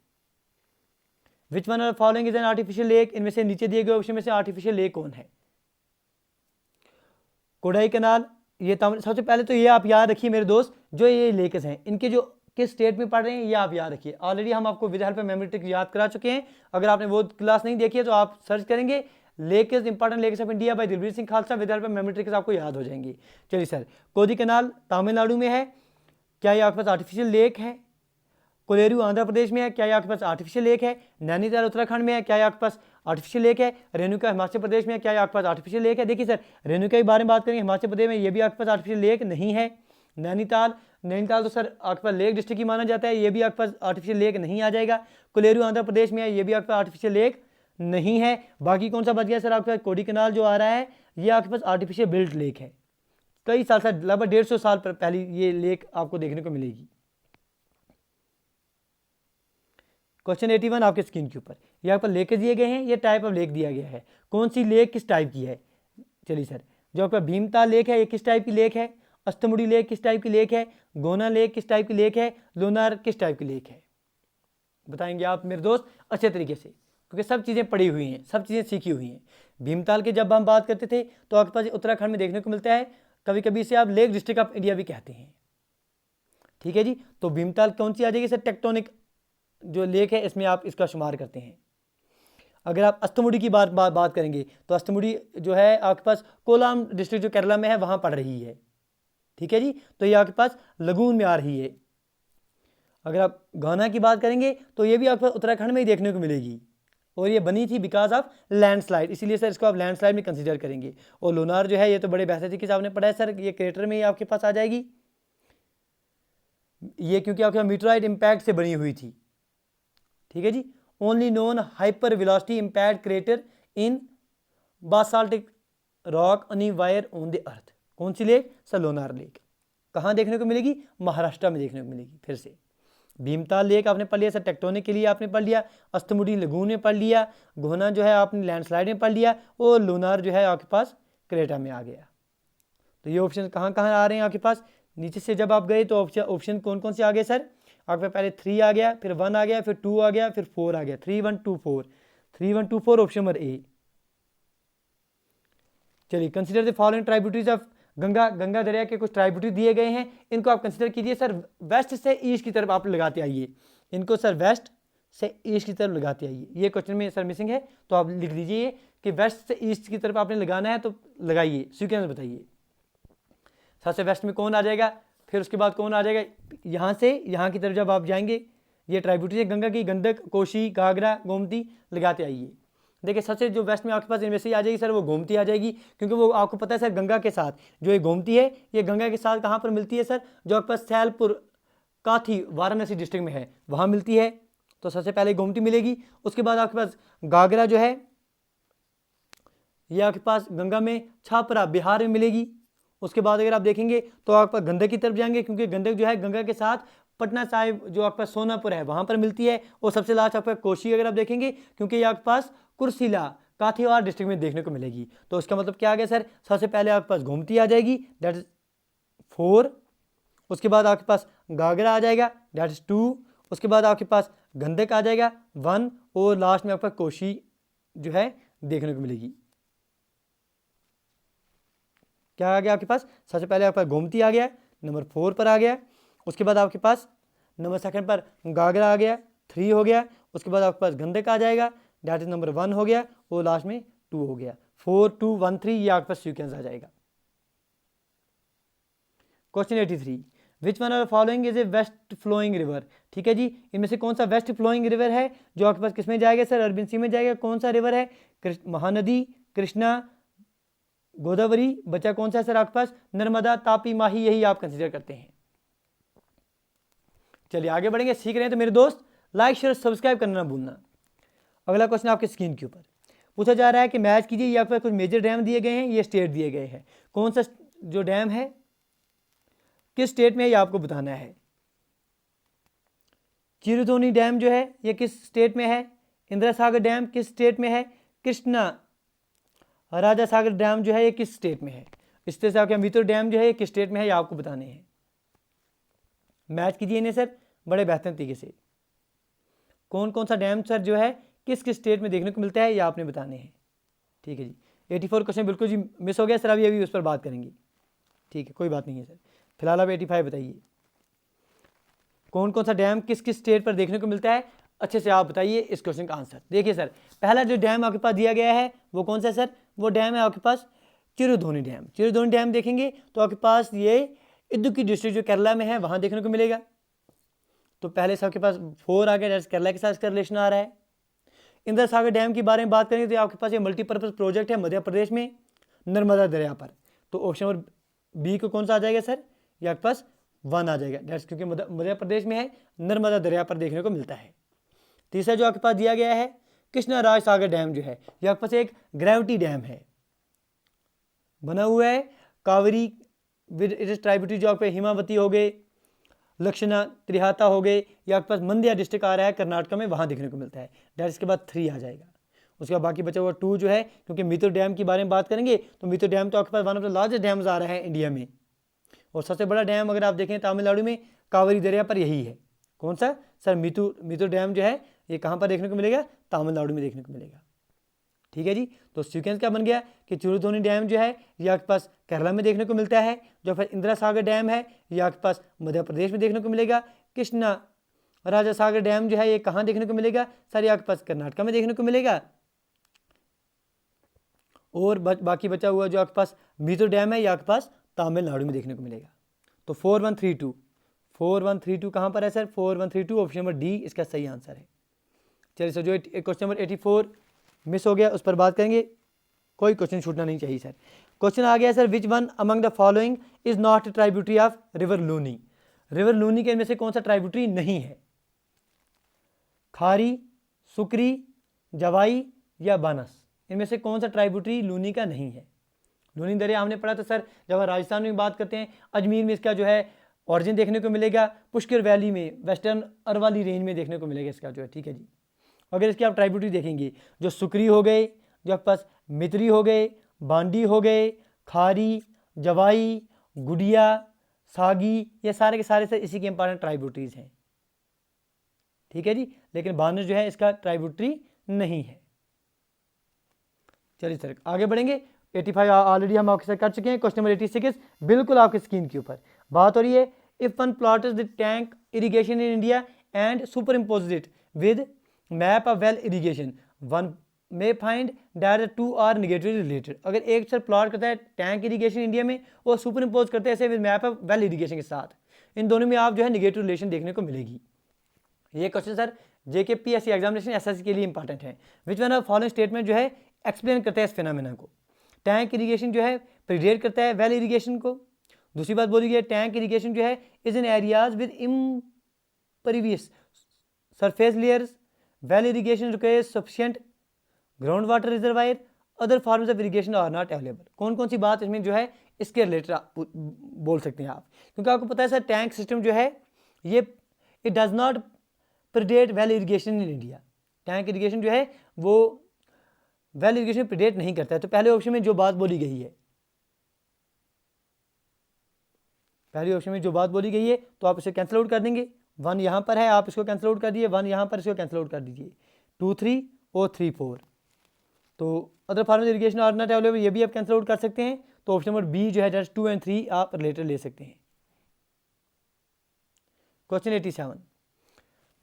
Speaker 1: विच one of following is an artificial lake, इनमें से नीचे दिए गए ऑप्शन में से आर्टिफिशियल लेक कौन है। कोडाई कैनाल, ये सबसे पहले तो ये आप याद रखिए मेरे दोस्त, जो ये लेक्स हैं इनके जो किस स्टेट में पढ़ रहे हैं ये आप याद रखिए। ऑलरेडी हम आपको विद हेल्प मेमोरी ट्रिक याद करा चुके हैं, अगर आपने वो क्लास नहीं देखी है तो आप सर्च करेंगे lakes important lakes of India by Dilbir Singh Khalsa, with help memory tricks आपको याद हो जाएंगी। चलिए सर, कोदी कैनाल तमिलनाडु में है, क्या ये आपके पास आर्टिफिशियल लेक है। कोलेरू आंध्र प्रदेश में है, क्या ये आपके पास आर्टिफिशियल लेक है। नैनीताल उत्तराखंड में है, क्या ये आपके पास आर्टिफिशियल लेक है। रेणुका हिमाचल प्रदेश में है, क्या ये आपके पास आर्टिफिशियल लेक है। देखिए सर, रेणुका के बारे में बात करेंगे, हिमाचल प्रदेश में ये भी आपके पास आर्टिफिशियल लेक नहीं है। नैनीताल तो सर आपके पास लेक डिस्ट्रिक्ट ही माना जाता है, ये भी आपके पास आर्टिफिशियल लेक नहीं आ जाएगा। कोलेरू आंध्र प्रदेश में है, ये भी आपके पास आर्टिफिशियल लेक नहीं है। बाकी कौन सा बच गया सर आपके पास, कोडी कैनाल जो आ रहा है ये आपके पास आर्टिफिशियल बिल्ट लेक है। कई साल सर लगभग 150 साल पहले ये लेक आपको देखने को मिलेगी। क्वेश्चन 81 आपके स्क्रीन के ऊपर, ये आपको लेक दिए गए हैं, ये टाइप ऑफ लेक दिया गया है, कौन सी लेक किस टाइप की है। चलिए सर, जो आपका भीमताल लेक है ये किस टाइप की लेक है। अष्टमुड़ी लेक किस टाइप की लेक है। गोना लेक किस टाइप की लेक है। लोनार किस टाइप की लेक है, बताएंगे आप मेरे दोस्त अच्छे तरीके से, क्योंकि सब चीज़ें पढ़ी हुई हैं, सब चीज़ें सीखी हुई हैं। भीमताल की जब हम बात करते थे तो आपके पास उत्तराखंड में देखने को मिलता है, कभी कभी इसे आप लेक डिस्ट्रिक्ट ऑफ इंडिया भी कहते हैं। ठीक है जी, तो भीमताल कौन सी आ जाएगी सर, टेक्टोनिक जो लेक है इसमें आप इसका शुमार करते हैं। अगर आप अष्टमुड़ी की बात करेंगे तो अष्टमुड़ी जो है आपके पास कोलाम डिस्ट्रिक्ट जो केरला में है वहाँ पड़ रही है। ठीक है जी, तो ये आपके पास लगून में आ रही है। अगर आप गाना की बात करेंगे तो ये भी आपके पास उत्तराखंड में ही देखने को मिलेगी, और ये बनी थी बिकॉज ऑफ लैंडस्लाइड, इसीलिए सर इसको आप लैंडस्लाइड में कंसीडर करेंगे। और लोनार जो है ये तो बड़े बेहतर तरीके से आपने पढ़ा है सर, ये क्रेटर में ही आपके पास आ जाएगी ये, क्योंकि आपके मीटराइट इम्पैक्ट से बनी हुई थी। ठीक है जी, only known hyper velocity impact crater in basaltic rock anywhere on the earth, कौन सी लेक सर, लोनार लेक। कहाँ देखने को मिलेगी, महाराष्ट्र में देखने को मिलेगी। फिर से भीमताल लेक आपने पढ़ लिया सर, टेक्टोनिक के लिए आपने पढ़ लिया, अष्टमुड़ी लगून में पढ़ लिया, गोना जो है आपने लैंडस्लाइड में पढ़ लिया, और लोनार जो है आपके पास क्रेटा में आ गया। तो ये ऑप्शन कहाँ कहाँ आ रहे हैं आपके पास, नीचे से जब आप गए तो ऑप्शन कौन कौन से आ गए सर, आपके पहले 3 आ गया, फिर 1 आ गया, फिर 2 आ गया, फिर 4 आ गया, 3 1 2 4, 3 1 2 4 ऑप्शन नंबर ए। चलिए, consider the following tributaries of Ganga, Ganga दरिया के कुछ ट्राइब्यूटरी दिए गए हैं, इनको आप कंसीडर कीजिए सर। वेस्ट से ईस्ट की तरफ आप लगाते आइए इनको सर, वेस्ट से ईस्ट की तरफ लगाते आइए। ये क्वेश्चन में सर मिसिंग है, तो आप लिख दीजिए कि वेस्ट से ईस्ट की तरफ आपने लगाना है, तो लगाइए, सीक्वेंस बताइए। सबसे वेस्ट में कौन आ जाएगा, फिर उसके बाद कौन आ जाएगा, यहाँ से यहाँ की तरफ जब आप जाएंगे, ये ट्राइब्यूटरी है गंगा की, गंडक, कोशी, घाघरा, गोमती, लगाते आइए। देखिए सबसे जो वेस्ट में आपके पास इनमें से आ जाएगी सर, वो गोमती आ जाएगी, क्योंकि वो आपको पता है सर गंगा के साथ जो ये गोमती है, ये गंगा के साथ कहाँ पर मिलती है सर, जो आपके पास सैलपुर काथी वाराणसी डिस्ट्रिक्ट में है वहाँ मिलती है। तो सबसे पहले गोमती मिलेगी, उसके बाद आपके पास घाघरा जो है ये आपके पास गंगा में छापरा बिहार में मिलेगी। उसके बाद अगर आप देखेंगे तो आप गंडक की तरफ जाएंगे, क्योंकि गंडक जो है गंगा के साथ पटना साहिब जो आपका सोनापुर है वहाँ पर मिलती है। और सबसे लास्ट आपका कोशी अगर आप देखेंगे, क्योंकि ये आपके पास कुर्सिला काठियावाड़ डिस्ट्रिक्ट में देखने को मिलेगी। तो इसका मतलब क्या आ गया सर, सबसे पहले आपके पास गोमती आ जाएगी, दैट इज 4, उसके बाद आपके पास घाघरा आ जाएगा, दैट इज 2, उसके बाद आपके पास गंडक आ जाएगा 1, और लास्ट में आपका कोशी जो है देखने को मिलेगी। क्या आ गया आपके पास, सबसे पहले आपका गोमती आ गया, नंबर 4 पर आ गया, उसके बाद आपके पास नंबर 2 पर घाघरा आ गया, 3 हो गया, उसके बाद आपके पास गंडक आ जाएगा, डेट इज नंबर 1 हो गया, और लास्ट में 2 हो गया। 4213 ये आपके पास सीक्वेंस आ जाएगा। Question 83, which one are following is a west flowing river. ठीक है जी, इनमें से कौन सा वेस्ट फ्लोइंग रिवर है जो आपके पास किसमें जाएगा सर, अरबियन सी में जाएगा। कौन सा रिवर है, महानदी, कृष्णा, गोदावरी, बचा कौन सा है सर आपके पास, नर्मदा, तापी, माही, यही आप कंसीडर करते हैं। चलिए आगे बढ़ेंगे, सीख रहे हैं तो मेरे दोस्त लाइक शेयर सब्सक्राइब करना ना भूलना। अगला क्वेश्चन आपके स्क्रीन के ऊपर पूछा जा रहा है कि मैच कीजिए, यहाँ पर कुछ मेजर डैम दिए गए हैं, ये स्टेट दिए गए हैं, कौन सा जो डैम है किस स्टेट में है ये आपको बताना है। चिरुधोनी डैम जो है ये किस स्टेट में है, इंदिरा सागर डैम किस स्टेट में है, कृष्णा राजा सागर डैम जो है ये किस स्टेट में है। इस तरह से आपके मित्र डैम जो है ये किस स्टेट में है ये आपको बताने हैं। मैच कीजिए इन्हें सर बड़े बेहतरीन तरीके से, कौन कौन सा डैम सर जो है किस किस स्टेट में देखने को मिलता है ये आपने बताने हैं। ठीक है जी, 84 क्वेश्चन बिल्कुल जी मिस हो गया सर, अभी उस पर बात करेंगे। ठीक है कोई बात नहीं है सर, फिलहाल आप 85 बताइए, कौन कौन सा डैम किस किस स्टेट पर देखने को मिलता है, अच्छे से आप बताइए इस क्वेश्चन का आंसर। देखिए सर, पहला जो डैम आपके पास दिया गया है वो कौन सा है सर, वो डैम है आपके पास चिरुधोनी डैम। चिरुधोनी डैम देखेंगे तो आपके पास ये इदुक्की डिस्ट्रिक्ट जो केरला में है वहाँ देखने को मिलेगा। तो पहले से आपके पास 4 आ गया, केरला के साथ इसका रिलेशन आ रहा है। इंदिरा सागर डैम के बारे में बात करेंगे तो आपके पास ये मल्टीपर्पज़ प्रोजेक्ट है मध्य प्रदेश में, नर्मदा दरिया पर। तो ऑप्शन नंबर बी को कौन सा आ जाएगा सर, ये आपके पास 1 आ जाएगा, दैट्स क्योंकि मध्य प्रदेश में है, नर्मदा दरिया पर देखने को मिलता है। तीसरा जो आपके पास दिया गया है कृष्णा राज सागर डैम जो है ये आपके पास एक ग्रेविटी डैम है, बना हुआ है कावेरी विद इट्स ट्राइब्यूटरी जो आपके हिमावती हो गए, लक्षणा, त्रिहाता हो गए, या आपके पास मंड्या डिस्ट्रिक्ट आ रहा है कर्नाटक में, वहाँ देखने को मिलता है। दैट इसके बाद 3 आ जाएगा। उसके बाद बाकी बचा हुआ 2 जो है, क्योंकि मित्र डैम के बारे में बात करेंगे तो मित्र डैम तो आपके पास one of the largest dams आ रहा है इंडिया में, और सबसे बड़ा डैम अगर आप देखें तमिलनाडु में कावेरी दरिया पर यही है। कौन सा सर, मित्र डैम जो है ये कहाँ पर देखने को मिलेगा, तमिलनाडु में देखने को मिलेगा। ठीक है जी, तो सीक्वेंस क्या बन गया कि चिरुधोनी डैम जो है ये आपके पास केरला में देखने को मिलता है, जो फिर इंदिरा सागर डैम है ये आपके पास मध्य प्रदेश में देखने को मिलेगा। कृष्णा राजा सागर डैम जो है ये कहाँ देखने को मिलेगा सर, ये आपके पास कर्नाटक में देखने को मिलेगा। और बाकी बचा हुआ जो आपके पास मित्र डैम है ये आपके पास तमिलनाडु में देखने को मिलेगा। तो 4132 कहाँ पर है सर, 4132 ऑप्शन नंबर डी इसका सही आंसर है। चलिए सर, जो क्वेश्चन नंबर 84 मिस हो गया उस पर बात करेंगे, कोई क्वेश्चन छूटना नहीं चाहिए सर। क्वेश्चन आ गया sir, which one among the following is not tributary of river Luni. River Luni के इनमें से कौन सा ट्राइब्यूटरी नहीं है, खारी, सुकरी, जवाई या बानस, इनमें से कौन सा ट्राइब्यूटरी लूनी का नहीं है। लूनी दरिया हमने पढ़ा था सर जब राजस्थान में बात करते हैं, अजमेर में इसका जो है ऑरिजिन देखने को मिलेगा, पुष्कर वैली में वेस्टर्न अरवाली रेंज में देखने को मिलेगा इसका जो है। ठीक है जी, अगर इसकी आप ट्राइब्यूटरी देखेंगे जो सुकरी हो गए, जो आपके पास मित्री हो गए, बांडी हो गए, खारी, जवाई, गुडिया, सागी, ये सारे के सारे सर इसी के इंपॉर्टेंट ट्राइब्यूटरीज हैं। ठीक है जी, लेकिन बानस जो है इसका ट्राइब्यूटरी नहीं है। चलिए सर आगे बढ़ेंगे, 85 ऑलरेडी हम आपके साथ कर चुके हैं। क्वेश्चन नंबर 86 बिल्कुल आपकी स्क्रीन के ऊपर बात हो रही है, if one plots the tank irrigation in India and superimpose it with map of well irrigation, one may find that the two are negatively related. अगर एक सर प्लॉट करता है टैंक इरिगेशन इंडिया में और super impose करते हैं ऐसे with map of well irrigation के साथ, इन दोनों में आप जो है नेगेटिव रिलेशन देखने को मिलेगी। ये question sir JKPSC examination SSC के लिए इंपॉर्टेंट है। Which one of following statement जो है एक्सप्लेन करता है इस फिनोमेना को। टैंक इरिगेशन जो है प्रीडेट करता है वेल इरिगेशन को। दूसरी बात बोली गई टैंक इरिगेशन जो है is in areas with impervious surface layers, well irrigation requires sufficient ground water reservoir, other forms of irrigation are not available. कौन कौन सी बात इसमें जो है इसके रिलेटेड बोल सकते हैं आप, क्योंकि आपको पता है सर टैंक सिस्टम जो है ये it does not predate well irrigation in India. Tank irrigation जो है वो वेल इरिगेशन प्रीडेट नहीं करता है। तो पहले ऑप्शन में जो बात बोली गई है, पहले ऑप्शन में जो बात बोली गई है तो आप इसे कैंसिल आउट कर देंगे। 1 यहाँ पर है, आप इसको कैंसिल आउट कर दिए, 1 यहाँ पर इसको कैंसिल आउट कर दीजिए, 2 3 और 3 4। तो other form of irrigation are not available, ये भी आप कैंसिल आउट कर सकते हैं। तो ऑप्शन नंबर बी जो है जस्ट 2 और 3 आप रिलेटेड ले सकते हैं। क्वेश्चन 87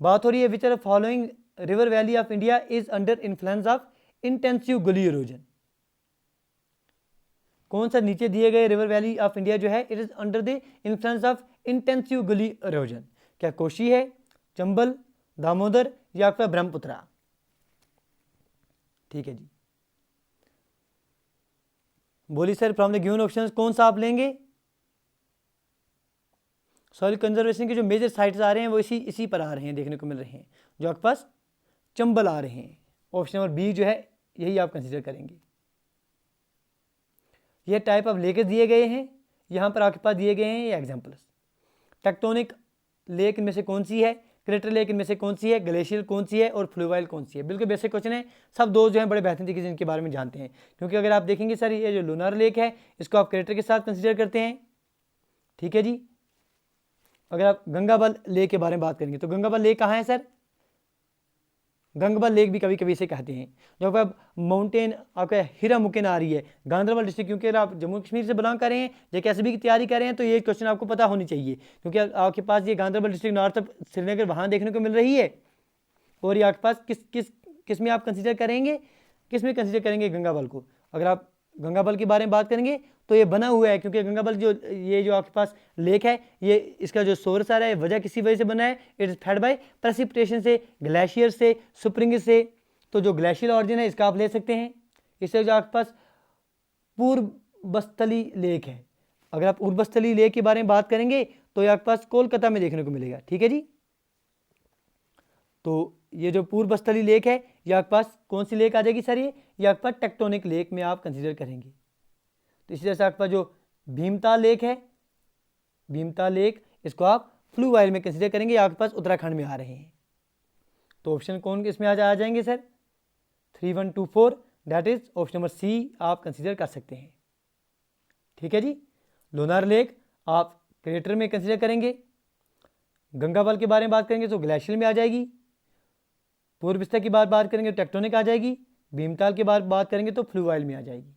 Speaker 1: बात हो रही है, which are following river valley of India is under influence of intensive gully erosion. कौन सा नीचे दिए गए रिवर वैली ऑफ इंडिया जो है it is under the influence of intensive gully erosion? क्या कोशी है, चंबल, दामोदर या आपका ब्रह्मपुत्रा? ठीक है जी, बोलिए sir from the given options कौन सा आप लेंगे? सॉइल कंजर्वेशन के जो मेजर साइट्स आ रहे हैं वो इसी पर आ रहे हैं, देखने को मिल रहे हैं, जो आपके पास चंबल आ रहे हैं। ऑप्शन नंबर बी जो है यही आप कंसीडर करेंगे। ये टाइप ऑफ लेक दिए गए हैं, यहाँ पर आपके पास दिए गए हैं ये एग्जाम्पल्स। टेक्टोनिक लेक इनमें से कौन सी है, क्रेटर लेक इनमें से कौन सी है, ग्लेशियर कौन सी है और फ्लूवाइल कौन सी है? बिल्कुल बेसिक क्वेश्चन है, सब दो जो हैं बड़े बेहतरीन तरीके से इनके बारे में जानते हैं। क्योंकि अगर आप देखेंगे सर ये जो लूनार लेक है इसको आप क्रेटर के साथ कंसीडर करते हैं, ठीक है जी। अगर आप गंगाबल लेक के बारे में बात करेंगे तो गंगाबल लेक कहाँ है सर? गंगबल लेक भी कभी कभी इसे कहते हैं। जो आप माउंटेन आपका हीरामुकेन आ रही है गांधरबल डिस्ट्रिक्ट, क्योंकि अगर आप जम्मू कश्मीर से बिलोंग कर रहे हैं या कैसे की तैयारी कर रहे हैं तो ये क्वेश्चन आपको पता होनी चाहिए, क्योंकि आपके पास ये Ganderbal district north of Srinagar वहाँ देखने को मिल रही है। और ये आपके पास किस में आप कंसिडर करेंगे, किस में कंसिडर करेंगे गंगाबल को? अगर आप गंगाबल के बारे में बात करेंगे तो ये बना हुआ है, क्योंकि गंगाबल जो आपके पास लेक है ये इसका जो सोर्स आ रहा है वजह किसी वजह से बना है, it is fed by precipitation से, ग्लेशियर से, स्प्रिंग से। तो जो ग्लेशियर ऑरिजिन है इसका आप ले सकते हैं। इससे जो आपके पास पूर्वस्थली लेक है, अगर आप पूर्वस्थली लेक के बारे में बात करेंगे तो ये आपके पास कोलकाता में देखने को मिलेगा, ठीक है जी। तो ये जो पूर्वस्थली लेक है ये आपके पास कौन सी लेक आ जाएगी सर? ये आपके पास टेक्टोनिक लेक में आप कंसीडर करेंगे। तो इसी तरह से आपके पास जो भीमताल लेक है, भीमताल लेक इसको आप फ्लूवाइल में कंसीडर करेंगे, आपके पास उत्तराखंड में आ रहे हैं। तो ऑप्शन कौन इसमें आ जाएंगे sir? 3, 1, 2, 4, that is option number C आप कंसीडर कर सकते हैं, ठीक है जी। लोनार लेक आप क्रेटर में कंसीडर करेंगे, गंगाबल के बारे में बात करेंगे तो ग्लेशियर में आ जाएगी, पूर्वस्तर की बात करेंगे तो टेक्टोनिक आ जाएगी, भीमताल के बात करेंगे तो फ्लूवाइल में आ जाएगी।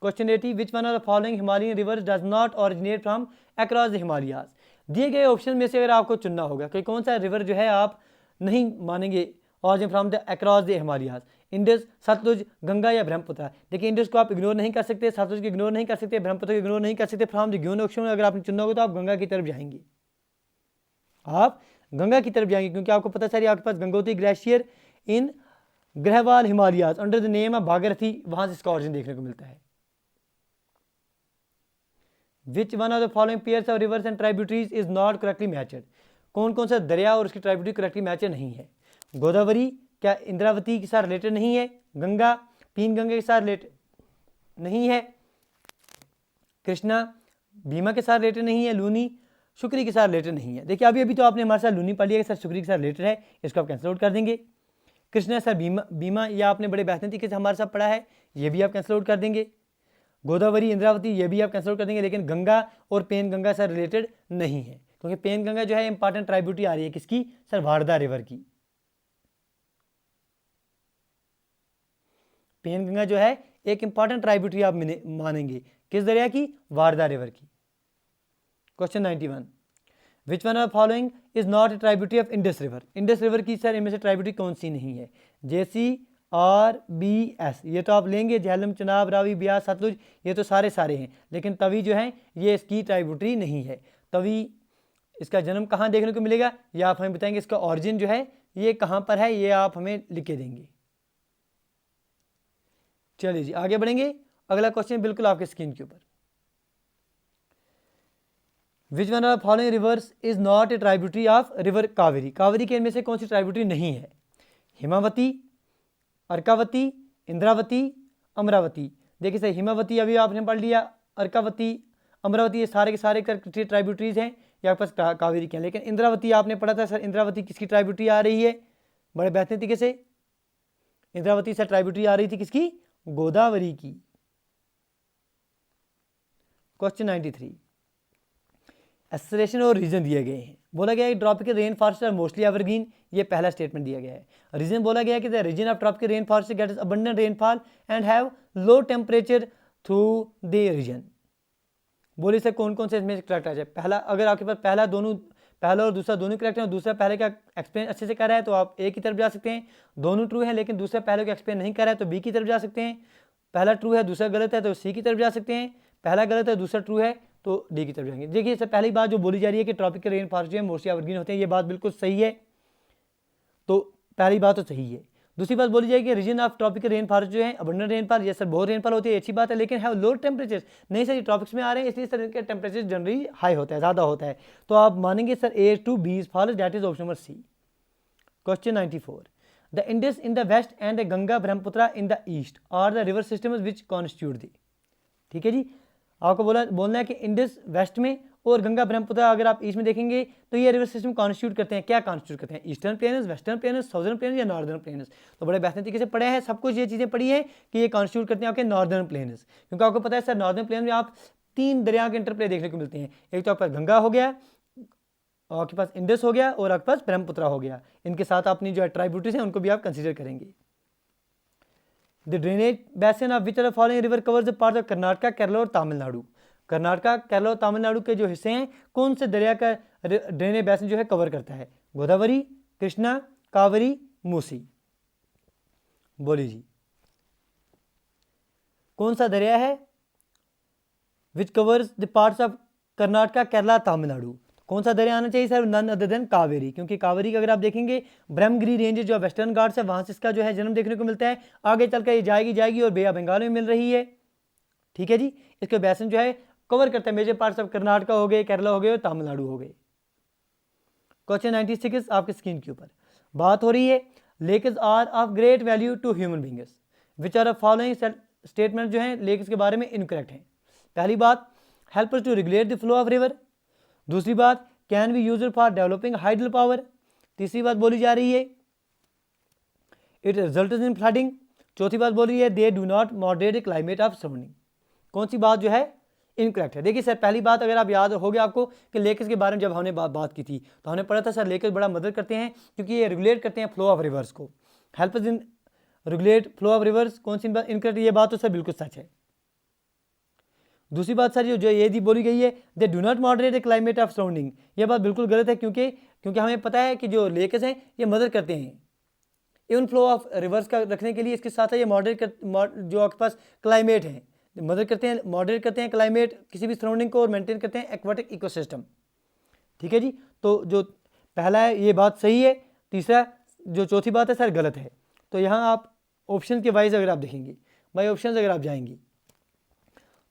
Speaker 1: Question 80, which one of the following Himalayan reverse does not originate from across the Himalayas? दिए गए ऑप्शन में से अगर आपको चुनना होगा कि कौन सा रिवर जो है आप नहीं मानेंगे origin from the across the Himalayas, Indus, Sutlej, Ganga या ब्रह्मपुत्र? देखिए इंडस को आप इग्नोर नहीं कर सकते, सतलुज को इग्नोर नहीं कर सकते, ब्रह्मपुत्र को इग्नोर नहीं कर सकते। फ्रॉम द गिवन ऑप्शन अगर आपने चुनना होगा तो आप गंगा की तरफ जाएंगे, आप गंगा की तरफ जाएंगे, क्योंकि आपको पता चलिए आपके पास Gangotri glacier in Garhwal Himalayas under the name of Bhagirathi, वहां से इसका ऑरिजिन देखने को मिलता है। Which one of the following pairs of rivers and tributaries is not correctly matched? कौन कौन सा दरिया और उसकी ट्राइब्यूटरी करेक्टली मैचड नहीं है? गोदावरी क्या इंद्रावती के साथ रिलेटेड नहीं है? गंगा पीनगंगा के साथ रिलेटेड नहीं है? कृष्णा भीमा के साथ रिलेटेड नहीं है? लूनी शुक्री के साथ रिलेटेड नहीं है? देखिए अभी तो आपने हमारे साथ लूनी पढ़ लिया कि सर शुक्री के साथ रिलेटेड है, इसको आप कैंसिल आउट कर देंगे। कृष्णा सर भीमा ये आपने बड़े बेहतरीन तरीके से हमारे साथ पढ़ा है, ये भी आप कैंसिल आउट कर देंगे। गोदावरी इंद्रावती ये भी आप कैंसिल आउट कर देंगे, लेकिन गंगा और पेन गंगा सर रिलेटेड नहीं है, क्योंकि पेन गंगा जो है इंपॉर्टेंट ट्राइब्यूटरी आ रही है किसकी सर? वारदा रिवर की। पेन गंगा जो है एक इंपॉर्टेंट ट्राइब्यूटरी आप मानेंगे, किस दरिया की? वारदा रिवर की। Question 91, which one of following is not A tributary of Indus river? Indus river की सर इनमें से ट्राइब्यूटरी कौन सी नहीं है? JCRBS ये तो आप लेंगे, झेलम, चनाब, रावी, ब्यास, सतलुज ये तो सारे हैं, लेकिन तवी जो है ये इसकी ट्राइब्यूटरी नहीं है। तवी इसका जन्म कहाँ देखने को मिलेगा ये आप हमें बताएंगे, इसका ऑरिजिन जो है ये कहाँ पर है ये आप हमें लिख के देंगे। चलिए जी आगे बढ़ेंगे, अगला क्वेश्चन बिल्कुल आपके स्क्रीन के ऊपर। विच one of following rivers is not A tributary of river Kaveri? Kaveri के इनमें से कौन सी ट्राइब्यूटरी नहीं है? हिमावती, अर्कावती, इंद्रावती, अमरावती? देखिए सर हिमावती अभी आपने पढ़ लिया, अर्कावती, अमरावती ये सारे के सारे ट्राइब्यूटरीज हैं, या आपके पास कावेरी के हैं। लेकिन इंद्रावती आपने पढ़ा था सर, इंद्रावती किसकी ट्राइब्यूटरी आ रही है? बड़े बेहतरीन तरीके से इंद्रावती सर ट्राइब्यूटरी आ रही थी किसकी? गोदावरी की। क्वेश्चन 93, एस्सरेशन और रीजन दिए गए हैं। बोला गया है tropical rain forest are mostly evergreen, ये पहला स्टेटमेंट दिया गया है। रीजन बोला गया है कि the region of tropical rain forest gets abundant rainfall and have low temperature through the region. बोलिए सर कौन कौन से इसमें करेक्ट आ जाए? पहला, अगर आपके पास पहला और दूसरा दोनों करेक्ट है और दूसरा पहले का एक्सप्लेन अच्छे से कर रहा है तो आप ए की तरफ जा सकते हैं, दोनों ट्रू हैं, लेकिन दूसरा पहले का एक्सप्लेन नहीं कर रहा है तो बी की तरफ जा सकते हैं। पहला ट्रू है दूसरा गलत है तो सी की तरफ जा सकते हैं, पहला गलत है दूसरा ट्रू है तो डी की तरफ जाएंगे। देखिए सर पहली बात जो बोली जा रही है कि ट्रॉपिकल रेन फॉरेस्ट जो है मोस्टली एवरग्रीन होते हैं, ये बात बिल्कुल सही है, तो पहली बात तो सही है। दूसरी बात बोली जाएगी region of tropical rain forest जो है अबंडेंट रेनफॉल, ये सर बहुत रेनफॉल होती है अच्छी बात है, लेकिन है लो टेम्परेचर, नहीं सर ये ट्रॉपिक्स में आ रहे हैं इसलिए सर इनका टेम्परेचर जनरली हाई होता है, ज़्यादा होता है, तो आप मानेंगे sir A to B forest, that is option number C. Question 94, the Indus in the west and the Ganga Brahmaputra in the east are the river system which constitute the. ठीक है जी, आपको बोलना है कि इंडस वेस्ट में और गंगा ब्रह्मपुत्र अगर आप ईस्ट में देखेंगे तो ये रिवर सिस्टम कॉन्स्टिट्यूट करते हैं, क्या कॉन्स्टिट्यूट करते हैं, eastern plains, western plains, southern plains या नॉर्दर्न प्लेन्स। तो बड़े बेहतरीन तरीके से पढ़े हैं, सब कुछ ये चीज़ें पढ़ी हैं कि ये कॉन्स्टिट्यूट करते हैं आपके नॉर्दर्न प्लेन्स, क्योंकि आपको पता है सर नॉर्दर्न प्लेन में आप 3 दरिया के इंटरप्ले देखने को मिलते हैं, एक तो आपके पास गंगा हो गया, आपके पास इंडस हो गया और आपके पास ब्रह्मपुत्र हो गया, इनके साथ अपनी जो है ट्राइब्यूटरीज हैं उनको भी आप कंसिडर करेंगे। The drainage basin of which are following river covers part of Karnataka, Kerala और तमिलनाडु। कर्नाटका, केरला और तमिलनाडु के जो हिस्से हैं कौन से दरिया का ड्रेनेज बेसिन जो है कवर करता है, गोदावरी, कृष्णा, कावेरी, मूसी। बोलिए जी कौन सा दरिया है which covers the parts of Karnataka, Kerala, Tamil Nadu, कौन सा दरिया आना चाहिए sir, none other than Kaveri, क्योंकि कावेरी का अगर आप देखेंगे ब्रह्मगिरी रेंज जो वेस्टर्न घाट्स है वहां से इसका जो है जन्म देखने को मिलता है, आगे चलकर ये जाएगी और बे ऑफ बंगाल में मिल रही है। ठीक है जी, इसके बेसिन जो है कवर करता है मेजर पार्ट्स ऑफ कर्नाटका हो गए, केरला हो गए और तमिलनाडु हो गए। क्वेश्चन 96 आपके स्क्रीन के ऊपर बात हो रही है lakes are of great value to human beings which are following statement जो है लेक्स के बारे में इनकरेक्ट है। पहली बात help to regulate the flow of river, दूसरी बात can be used for developing hydel power, तीसरी बात बोली जा रही है इट रिजल्ट्स इन फ्लडिंग, चौथी बात बोल रही है they do not moderate climate of surrounding. कौन सी बात जो है इनकरेक्ट है। देखिए सर पहली बात अगर आप याद हो गया आपको कि लेक्स के बारे में जब हमने बात की थी तो हमने पढ़ा था सर लेक्स बड़ा मदद करते हैं क्योंकि ये रेगुलेट करते हैं फ्लो ऑफ रिवर्स को, help in regulate flow of reverse. कौन सी बात इनकरेक्ट, ये बात तो सर बिल्कुल सच है। दूसरी बात सर जो ये दी बोली गई है they do not moderate the climate of surrounding, ये बात बिल्कुल गलत है क्योंकि हमें पता है कि जो लेक्स हैं ये मदद करते हैं इवन फ्लो ऑफ रिवर्स का रखने के लिए, इसके साथ ये मॉडरेट जो आपके पास क्लाइमेट है मदद करते हैं, मॉडरेट करते हैं क्लाइमेट किसी भी सराउंडिंग को और मेंटेन करते हैं एक्वाटिक इकोसिस्टम। ठीक है जी, तो जो पहला है ये बात सही है, तीसरा जो चौथी बात है सर गलत है। तो यहाँ आप ऑप्शन के वाइज अगर आप देखेंगे बाई ऑप्शन अगर आप जाएंगे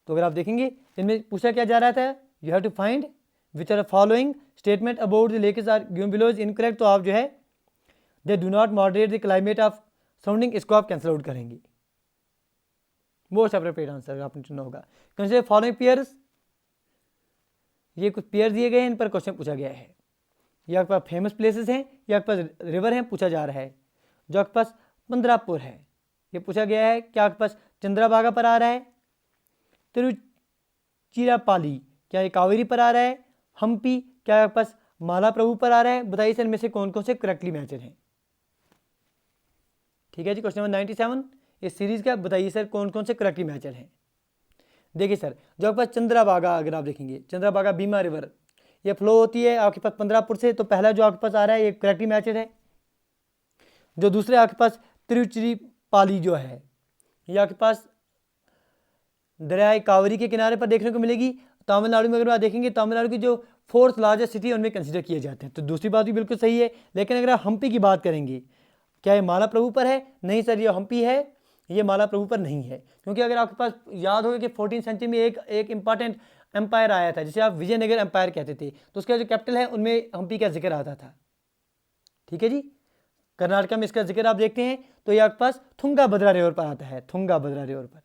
Speaker 1: तो अगर आप देखेंगे इनमें पूछा क्या जा रहा था, you have to find which are following statement about the lakes are given below is incorrect, तो आप जो है they do not moderate the climate of surrounding, इसको आप कैंसिल आउट करेंगे, मोस्ट अप्रोप्रिएट आंसर आपने चुना होगा। कंसीडर फॉलोइंग पेयर्स, ये कुछ पेयर दिए गए हैं, इन पर क्वेश्चन पूछा गया है। ये आपके पास फेमस प्लेसेस हैं, ये आपके पास रिवर हैं, पूछा जा रहा है। जो आपके पास पंद्रापुर है ये पूछा गया है, क्या आपके पास चंद्रभागा पर आ रहा है, तिरुचिरापल्ली क्या ये कावेरी पर आ रहा है, हम्पी क्या आपके पास मालाप्रभु पर आ रहा है, बताइए सर में से कौन कौन से करेक्टली मैचर हैं। ठीक है जी, क्वेश्चन नंबर 97 इस सीरीज का बताइए सर कौन कौन से करेक्टली मैचर हैं। देखिए सर जो आपके पास चंद्रभागा अगर आप देखेंगे चंद्रभागा भीमा रिवर ये फ्लो होती है आपके पास पंद्रापुर से, तो पहला जो आपके पास आ रहा है ये करेक्टली मैचर है। जो दूसरे आपके पास तिरुचिरापल्ली जो है ये आपके पास दरियाई कावेरी के किनारे पर देखने को मिलेगी। तमिलनाडु में अगर आप देखेंगे तमिलनाडु की जो 4th लार्जेस्ट सिटी है उनमें कंसीडर किए जाते हैं, तो दूसरी बात भी बिल्कुल सही है। लेकिन अगर आप हम्पी की बात करेंगे क्या ये मालाप्रभु पर है, नहीं सर ये हम्पी है, ये मालाप्रभु पर नहीं है। क्योंकि अगर आपके पास याद होगा कि 14th सेंचुरी में एक इंपॉर्टेंट एम्पायर आया था जिसे आप विजयनगर एम्पायर कहते थे, तो उसका जो कैपिटल है उनमें हम्पी का जिक्र आता था। ठीक है जी, कर्नाटका में इसका जिक्र आप देखते हैं तो ये आपके पास थुंगाभद्रा रिवर पर आता है, थुंगाभद्रा रिवर पर,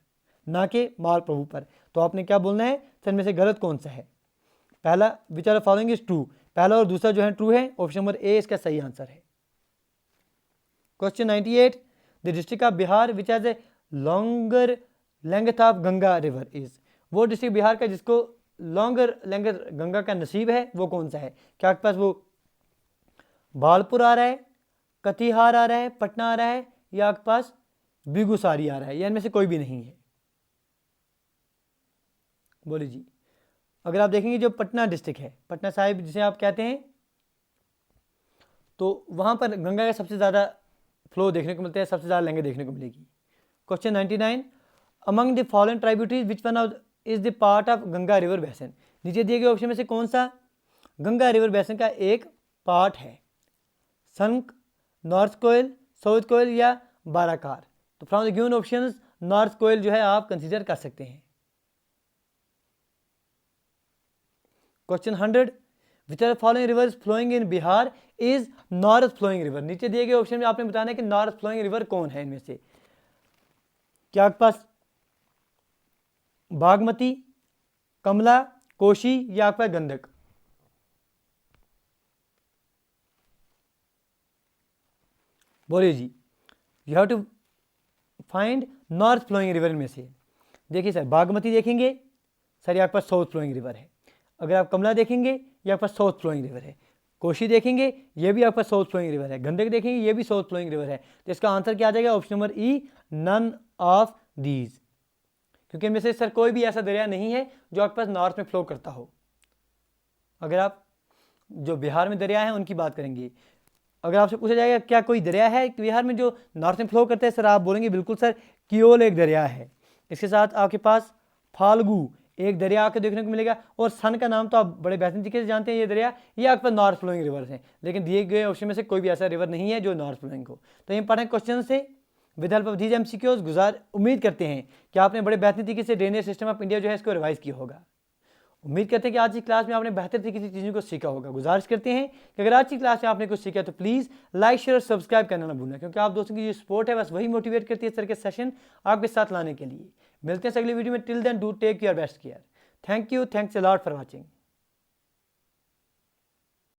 Speaker 1: ना कि मालप्रभु पर। तो आपने क्या बोलना है सर में से गलत कौन सा है। पहला which are following is true, पहला और दूसरा जो है ट्रू है, ऑप्शन नंबर ए इसका सही आंसर है। Question 98 the district of Bihar which has a longer length of Ganga river is, वो डिस्ट्रिक्ट बिहार का जिसको लॉन्गर लेंथ गंगा का नसीब है वो कौन सा है। क्या आपके पास वो बालपुर आ रहा है, कटिहार आ रहा है, पटना आ रहा है, या आपके पास बेगूसराय आ रहा है, या इनमें से कोई भी नहीं है। बोलिए जी, अगर आप देखेंगे जो पटना डिस्ट्रिक्ट है, पटना साहिब जिसे आप कहते हैं, तो वहाँ पर गंगा का सबसे ज़्यादा फ्लो देखने को मिलता है, सबसे ज़्यादा लहंगे देखने को मिलेगी। Question 99 among the following tributaries which one is the part of Ganga river basin. नीचे दिए गए ऑप्शन में से कौन सा गंगा रिवर बेसिन का एक पार्ट है? संक, नॉर्थ कोयल, साउथ कोयल या बाराकार। तो from the given options north Koel जो है आप कंसीडर कर सकते हैं। Question 100 which are following rivers flowing in Bihar is north flowing river. नीचे दिए गए ऑप्शन में आपने बताना है कि नॉर्थ फ्लोइंग रिवर कौन है इनमें से। क्या आपके पास बागमती, कमला, कोशी या आपका गंडक? बोलिए जी। You have to find north flowing river में से। देखिए सर, बागमती देखेंगे सर, ये आपके पास साउथ फ्लोइंग रिवर है। अगर आप कमला देखेंगे ये आपके पास साउथ फ्लोइंग रिवर है। कोशी देखेंगे ये भी आपका साउथ फ्लोइंग रिवर है। गंडक देखेंगे ये भी साउथ फ्लोइंग रिवर है। तो इसका आंसर क्या आ जाएगा? Option number E, none of these. क्योंकि इनमें से सर कोई भी ऐसा दरिया नहीं है जो आपके पास नॉर्थ में फ्लो करता हो। अगर आप जो बिहार में दरिया है उनकी बात करेंगे, अगर आपसे पूछा जाएगा क्या कोई दरिया है बिहार में जो नॉर्थ में फ्लो करता है, सर आप बोलेंगे बिल्कुल सर, कियोल एक दरिया है। इसके साथ आपके पास फाल्गु एक दरिया आपको देखने को मिलेगा, और सन का नाम तो आप बड़े बेहतरीन तरीके से जानते हैं। ये दरिया ये आपके पास नॉर्थ फ्लोइंग रिवर्स हैं, लेकिन दिए गए ऑप्शन में से कोई भी ऐसा रिवर नहीं है जो नॉर्थ फ्लोइंग हो। तो इंपॉर्टेंट क्वेश्चन से with help of these MCQs उम्मीद करते हैं कि आपने बड़े बेहतरीन तरीके से ड्रेनेज सिस्टम ऑफ इंडिया जो है इसको रिवाइज किया होगा। उम्मीद करते हैं कि आज की क्लास में आपने बेहतर तरीके से चीज़ों को सीखा होगा। गुजारिश करते हैं कि अगर आज की क्लास में आपने कुछ सीखा तो प्लीज़ लाइक, शेयर और सब्सक्राइब करना ना भूलना, क्योंकि आप दोस्तों की जो सपोर्ट है बस वही मोटिवेट करती है इस तरह के सेशन आपके साथ लाने के लिए। मिलते हैं अगली वीडियो में। Till then do take your best care. Thank you, thanks a lot for watching.